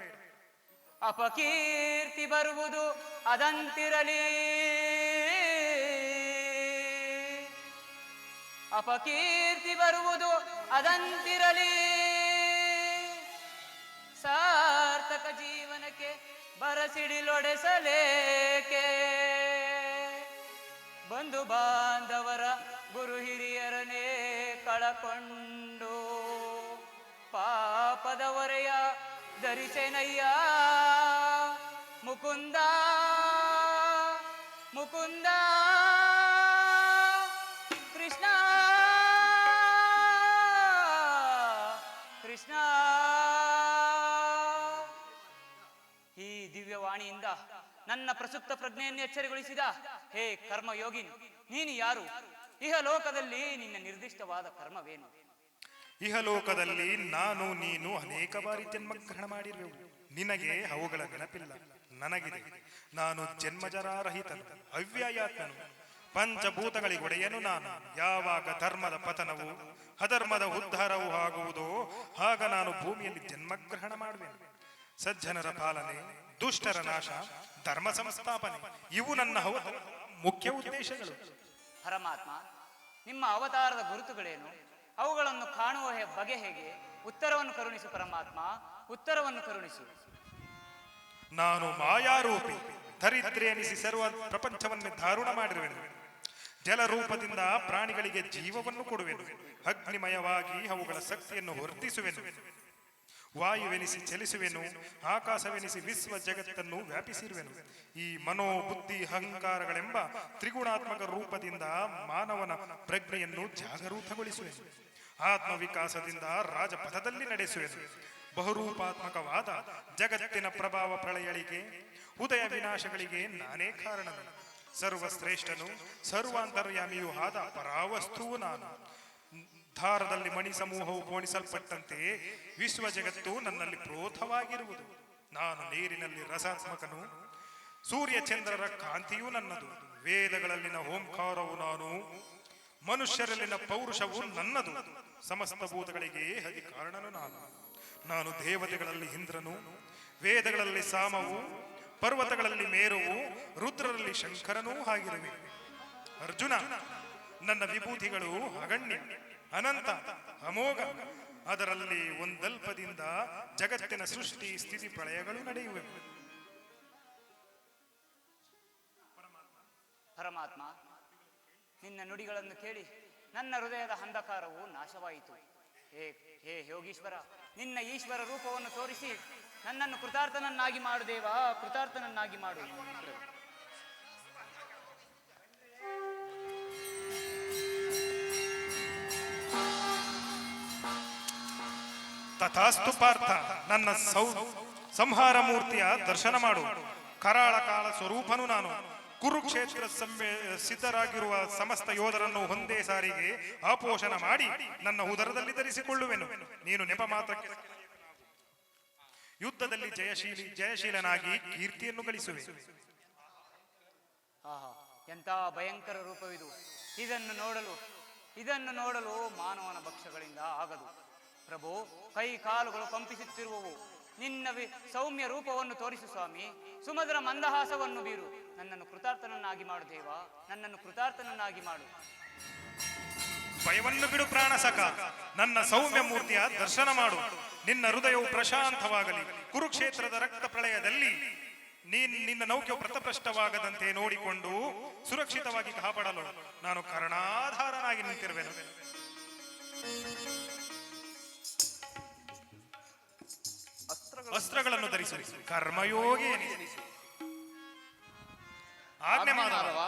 ಅಪಕೀರ್ತಿ ಬರುವುದು ಅದಂತಿರಲಿ, ಅಪಕೀರ್ತಿ ಬರುವುದು ಅದಂತಿರಲಿ. ಸಾರ್ಥಕ ಜೀವನಕ್ಕೆ ಬರಸಿಡಿಲೊಡೆಸಲೇಕೆ? ಬಂಧು ಬಾಂಧವರ ಗುರು ಹಿರಿಯರನೇ ಕಳಕೊಂಡು ಪಾಪದ ಹೊರೆಯ ಧರಿಸೆನಯ್ಯ. ಮುಕುಂದ ಮುಕುಂದ ಕೃಷ್ಣ ಕೃಷ್ಣ. ಈ ದಿವ್ಯವಾಣಿಯಿಂದ ನನ್ನ ಪ್ರಸುಪ್ತ ಪ್ರಜ್ಞೆಯನ್ನು ಎಚ್ಚರಿಗೊಳಿಸಿದ ಹೇ ಕರ್ಮಯೋಗಿನ್, ನೀನು ಯಾರು? ಇಹ ಲೋಕದಲ್ಲಿ ನಿನ್ನ ನಿರ್ದಿಷ್ಟವಾದ ಕರ್ಮವೇನು? ಇಹಲೋಕದಲ್ಲಿ ನಾನು ನೀನು ಅನೇಕ ಬಾರಿ ಜನ್ಮಗ್ರಹಣ ಮಾಡಿರುವೆವು. ನಿನಗೆ ಅವುಗಳ ನೆನಪಿಲ್ಲ, ನನಗಿದೆ. ನಾನು ಜನ್ಮಜರಾರಹಿತನು, ಅವ್ಯಯಾತ್ಮನು, ಪಂಚಭೂತಗಳಿಗೊಡೆಯನು ನಾನು. ಯಾವಾಗ ಧರ್ಮದ ಪತನವು ಅಧರ್ಮದ ಉದ್ಧಾರವೂ ಆಗುವುದೋ ಆಗ ನಾನು ಭೂಮಿಯಲ್ಲಿ ಜನ್ಮಗ್ರಹಣ ಮಾಡುವೆನು. ಸಜ್ಜನರ ಪಾಲನೆ, ದುಷ್ಟರ ನಾಶ, ಧರ್ಮ ಸಂಸ್ಥಾಪನೆ ಇವು ನನ್ನ ಮುಖ್ಯ ಉದ್ದೇಶಗಳು. ಪರಮಾತ್ಮ, ನಿಮ್ಮ ಅವತಾರದ ಗುರುತುಗಳೇನು? ಅವುಗಳನ್ನು ಕಾಣುವ ಬಗೆ ಹೇಗೆ? ಉತ್ತರವನ್ನು ಕರುಣಿಸು ಪರಮಾತ್ಮ, ಉತ್ತರವನ್ನು ಕರುಣಿಸು. ನಾನು ಮಾಯಾರೂಪಿ, ದರಿದ್ರೆ ಎನಿಸಿ ಸರ್ವ ಪ್ರಪಂಚವನ್ನೇ ದಾರುಣ ಮಾಡಿರುವೆನು. ಜಲರೂಪದಿಂದ ಪ್ರಾಣಿಗಳಿಗೆ ಜೀವವನ್ನು ಕೊಡುವೆನು. ಅಗ್ನಿಮಯವಾಗಿ ಅವುಗಳ ಶಕ್ತಿಯನ್ನು ವರ್ಧಿಸುವೆನು. ವಾಯುವೆನಿಸಿ ಚಲಿಸುವೆನು. ಆಕಾಶವೆನಿಸಿ ವಿಶ್ವ ಜಗತ್ತನ್ನು ವ್ಯಾಪಿಸಿರುವೆನು. ಈ ಮನೋಬುದ್ಧಿ ಅಹಂಕಾರಗಳೆಂಬ ತ್ರಿಗುಣಾತ್ಮಕ ರೂಪದಿಂದ ಮಾನವನ ಪ್ರಜ್ಞೆಯನ್ನು ಜಾಗರೂಕಗೊಳಿಸುವೆನು. ಆತ್ಮವಿಕಾಸದಿಂದ ರಾಜಪಥದಲ್ಲಿ ನಡೆಸುವೆನು. ಬಹುರೂಪಾತ್ಮಕವಾದ ಜಗತ್ತಿನ ಪ್ರಭಾವ ಪ್ರಳಯಗಳಿಗೆ, ಉದಯ ವಿನಾಶಗಳಿಗೆ ನಾನೇ ಕಾರಣನು. ಸರ್ವಶ್ರೇಷ್ಠನು, ಸರ್ವಾಂತರ್ಯಾಮಿಯೂ ಆದ ಪರಾವಸ್ತುವು ನಾನು. ಧಾರದಲ್ಲಿ ಮಣಿ ಸಮೂಹವು ಪೋಣಿಸಲ್ಪಟ್ಟಂತೆ ವಿಶ್ವ ಜಗತ್ತು ನನ್ನಲ್ಲಿ ಪ್ರೋಥವಾಗಿರುವುದು. ನಾನು ನೀರಿನಲ್ಲಿ ರಸಾತ್ಮಕನು, ಸೂರ್ಯ ಚಂದ್ರರ ಕಾಂತಿಯೂ ನನ್ನದು. ವೇದಗಳಲ್ಲಿನ ಓಂಕಾರವು ನಾನು, ಮನುಷ್ಯರಲ್ಲಿನ ಪೌರುಷವು ನನ್ನದು. ಸಮಸ್ತ ಭೂತಗಳಿಗೆ ಅಧಿಕಾರಣನು ನಾನು. ನಾನು ದೇವತೆಗಳಲ್ಲಿ ಇಂದ್ರನು, ವೇದಗಳಲ್ಲಿ ಸಾಮವು, ಪರ್ವತಗಳಲ್ಲಿ ಮೇರುವು, ರುದ್ರರಲ್ಲಿ ಶಂಕರನೂ ಆಗಿರುವೆ. ಅರ್ಜುನ, ನನ್ನ ವಿಭೂತಿಗಳು ಅಗಣ್ಯ, ಅನಂತ, ಅಮೋಘ. ಅದರಲ್ಲಿ ಒಂದಲ್ಪದಿಂದ ಜಗತ್ತಿನ ಸೃಷ್ಟಿ ಸ್ಥಿತಿ ಪ್ರಳಯಗಳು ನಡೆಯುವೆ. ಪರಮಾತ್ಮ, ನಿನ್ನ ನುಡಿಗಳನ್ನು ಕೇಳಿ ನನ್ನ ಹೃದಯದ ಅಂಧಕಾರವು ನಾಶವಾಯಿತು. ಹೇ ಯೋಗೀಶ್ವರ, ನಿನ್ನ ಈಶ್ವರ ರೂಪವನ್ನು ತೋರಿಸಿ ನನ್ನನ್ನು ಕೃತಾರ್ಥನನ್ನಾಗಿ ಮಾಡು ದೇವಾ, ಕೃತಾರ್ಥನನ್ನಾಗಿ ಮಾಡು. ತಥಾಸ್ತು ಪಾರ್ಥ, ನನ್ನ ಸಂಹಾರ ಮೂರ್ತಿಯ ದರ್ಶನ ಮಾಡು. ಕರಾಳ ಕಾಲ ಸ್ವರೂಪನು ನಾನು. ಕುರುಕ್ಷೇತ್ರ ಸಿದ್ಧರಾಗಿರುವ ಸಮಸ್ತ ಯೋಧರನ್ನು ಒಂದೇ ಸಾರಿಗೆ ಆಪೋಷಣ ಮಾಡಿ ನನ್ನ ಉದರದಲ್ಲಿ ಧರಿಸಿಕೊಳ್ಳುವೆನು. ನೀನು ನೆಪ ಮಾತ್ರಕ್ಕೆ ಯುದ್ಧದಲ್ಲಿ ಜಯಶೀಲನಾಗಿ ಕೀರ್ತಿಯನ್ನು ಗಳಿಸುವೆ. ಆಹಾ, ಎಂಥ ಭಯಂಕರ ರೂಪವಿದು! ಇದನ್ನು ನೋಡಲು ಮಾನವನ ಭಕ್ಷ್ಯಗಳಿಂದ ಆಗದು. ಪ್ರಭು, ಕೈ ಕಾಲುಗಳು ಕಂಪಿಸುತ್ತಿರುವವು. ನಿನ್ನ ಸೌಮ್ಯ ರೂಪವನ್ನು ತೋರಿಸು ಸ್ವಾಮಿ. ಸುಮಧುರ ಮಂದಹಾಸವನ್ನು ಬೀರು. ನನ್ನನ್ನು ಕೃತಾರ್ಥನನ್ನಾಗಿ ಮಾಡು ದೇವಾ, ನನ್ನನ್ನು ಕೃತಾರ್ಥನನ್ನಾಗಿ ಮಾಡು. ಭಯವನ್ನು ಬಿಡು ಪ್ರಾಣಸಖ, ನನ್ನ ಸೌಮ್ಯ ಮೂರ್ತಿಯ ದರ್ಶನ ಮಾಡು. ನಿನ್ನ ಹೃದಯವು ಪ್ರಶಾಂತವಾಗಲಿ. ಕುರುಕ್ಷೇತ್ರದ ರಕ್ತ ಪ್ರಳಯದಲ್ಲಿ ನಿನ್ನ ನೌಕೆಯು ಪ್ರತಪ್ರಷ್ಟವಾಗದಂತೆ ನೋಡಿಕೊಂಡು ಸುರಕ್ಷಿತವಾಗಿ ಕಾಪಾಡಲು ನಾನು ಕರುಣಾಧಾರನಾಗಿ ನಿಂತಿರುವೆನು. ಅಸ್ತ್ರಗಳನ್ನು ಧರಿಸಿ ಕರ್ಮಯೋಗಿ ಎನಿಸಿ ಆಜ್ಞೆ ಮಾಧವ.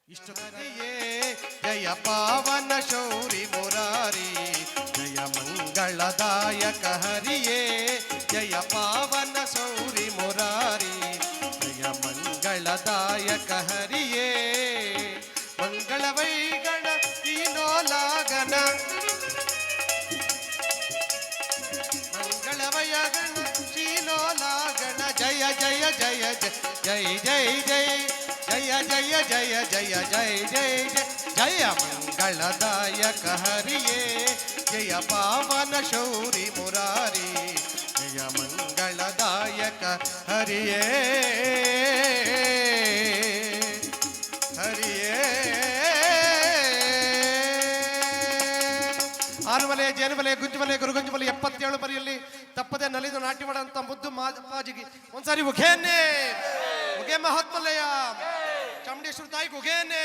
ಇಷ್ಟೇ ಜಯ ಪಾವನ ಶೌರಿ ಮುರಾರಿ, ಜಯ ಮಂಗಳದಾಯಕ ಹರಿಯೇ. ಜಯ ಪಾವನ ಶೌರಿ ಮುರಾರಿ, ಜಯ ಮಂಗಳದಾಯಕ ಹರಿಯೇ. ಮಂಗಳ ವೈಗಣ ತೀನೋಲಾಗನ, ಮಂಗಳ ವಯಗಣ ಶ್ರೀಲೋಲಾಗಣ. ಜಯ ಜಯ ಜಯ ಜಯ ಜಯ ಜಯ ಜಯ ಜಯ ಜಯ ಜಯ ಜಯ ಜಯ ಜಯ ಮಂಗಳದಾಯಕ ಹರಿಯೇ. ಜಯ ಪಾವನ ಶೌರಿ ಮುರಾರಿ, ಜಯ ಮಂಗಳದಾಯಕ ಹರಿಯೇ ಹರಿಯೇ. ಆರುಮಲೆ, ಜೇನುಮಲೆ, ಗುಂಜುಮಲೆ, ಗುರುಗುಂಜುಮಲೆ 77 ಪರಿಯಲ್ಲಿ ತಪ್ಪದೆ ನಲಿದು ನಾಟ್ಯ ಮಾಡಂತ ಮುದ್ದು ಮಾಜಿಗೆ ಒಂದ್ಸಾರಿ ಉಘೇನೆ ಉಘೆ ಮಹಾತ್ಮಲಯ ಚಾಮುಂಡೇಶ್ವರಿ ತಾಯಿ ಉಘೇನೆ.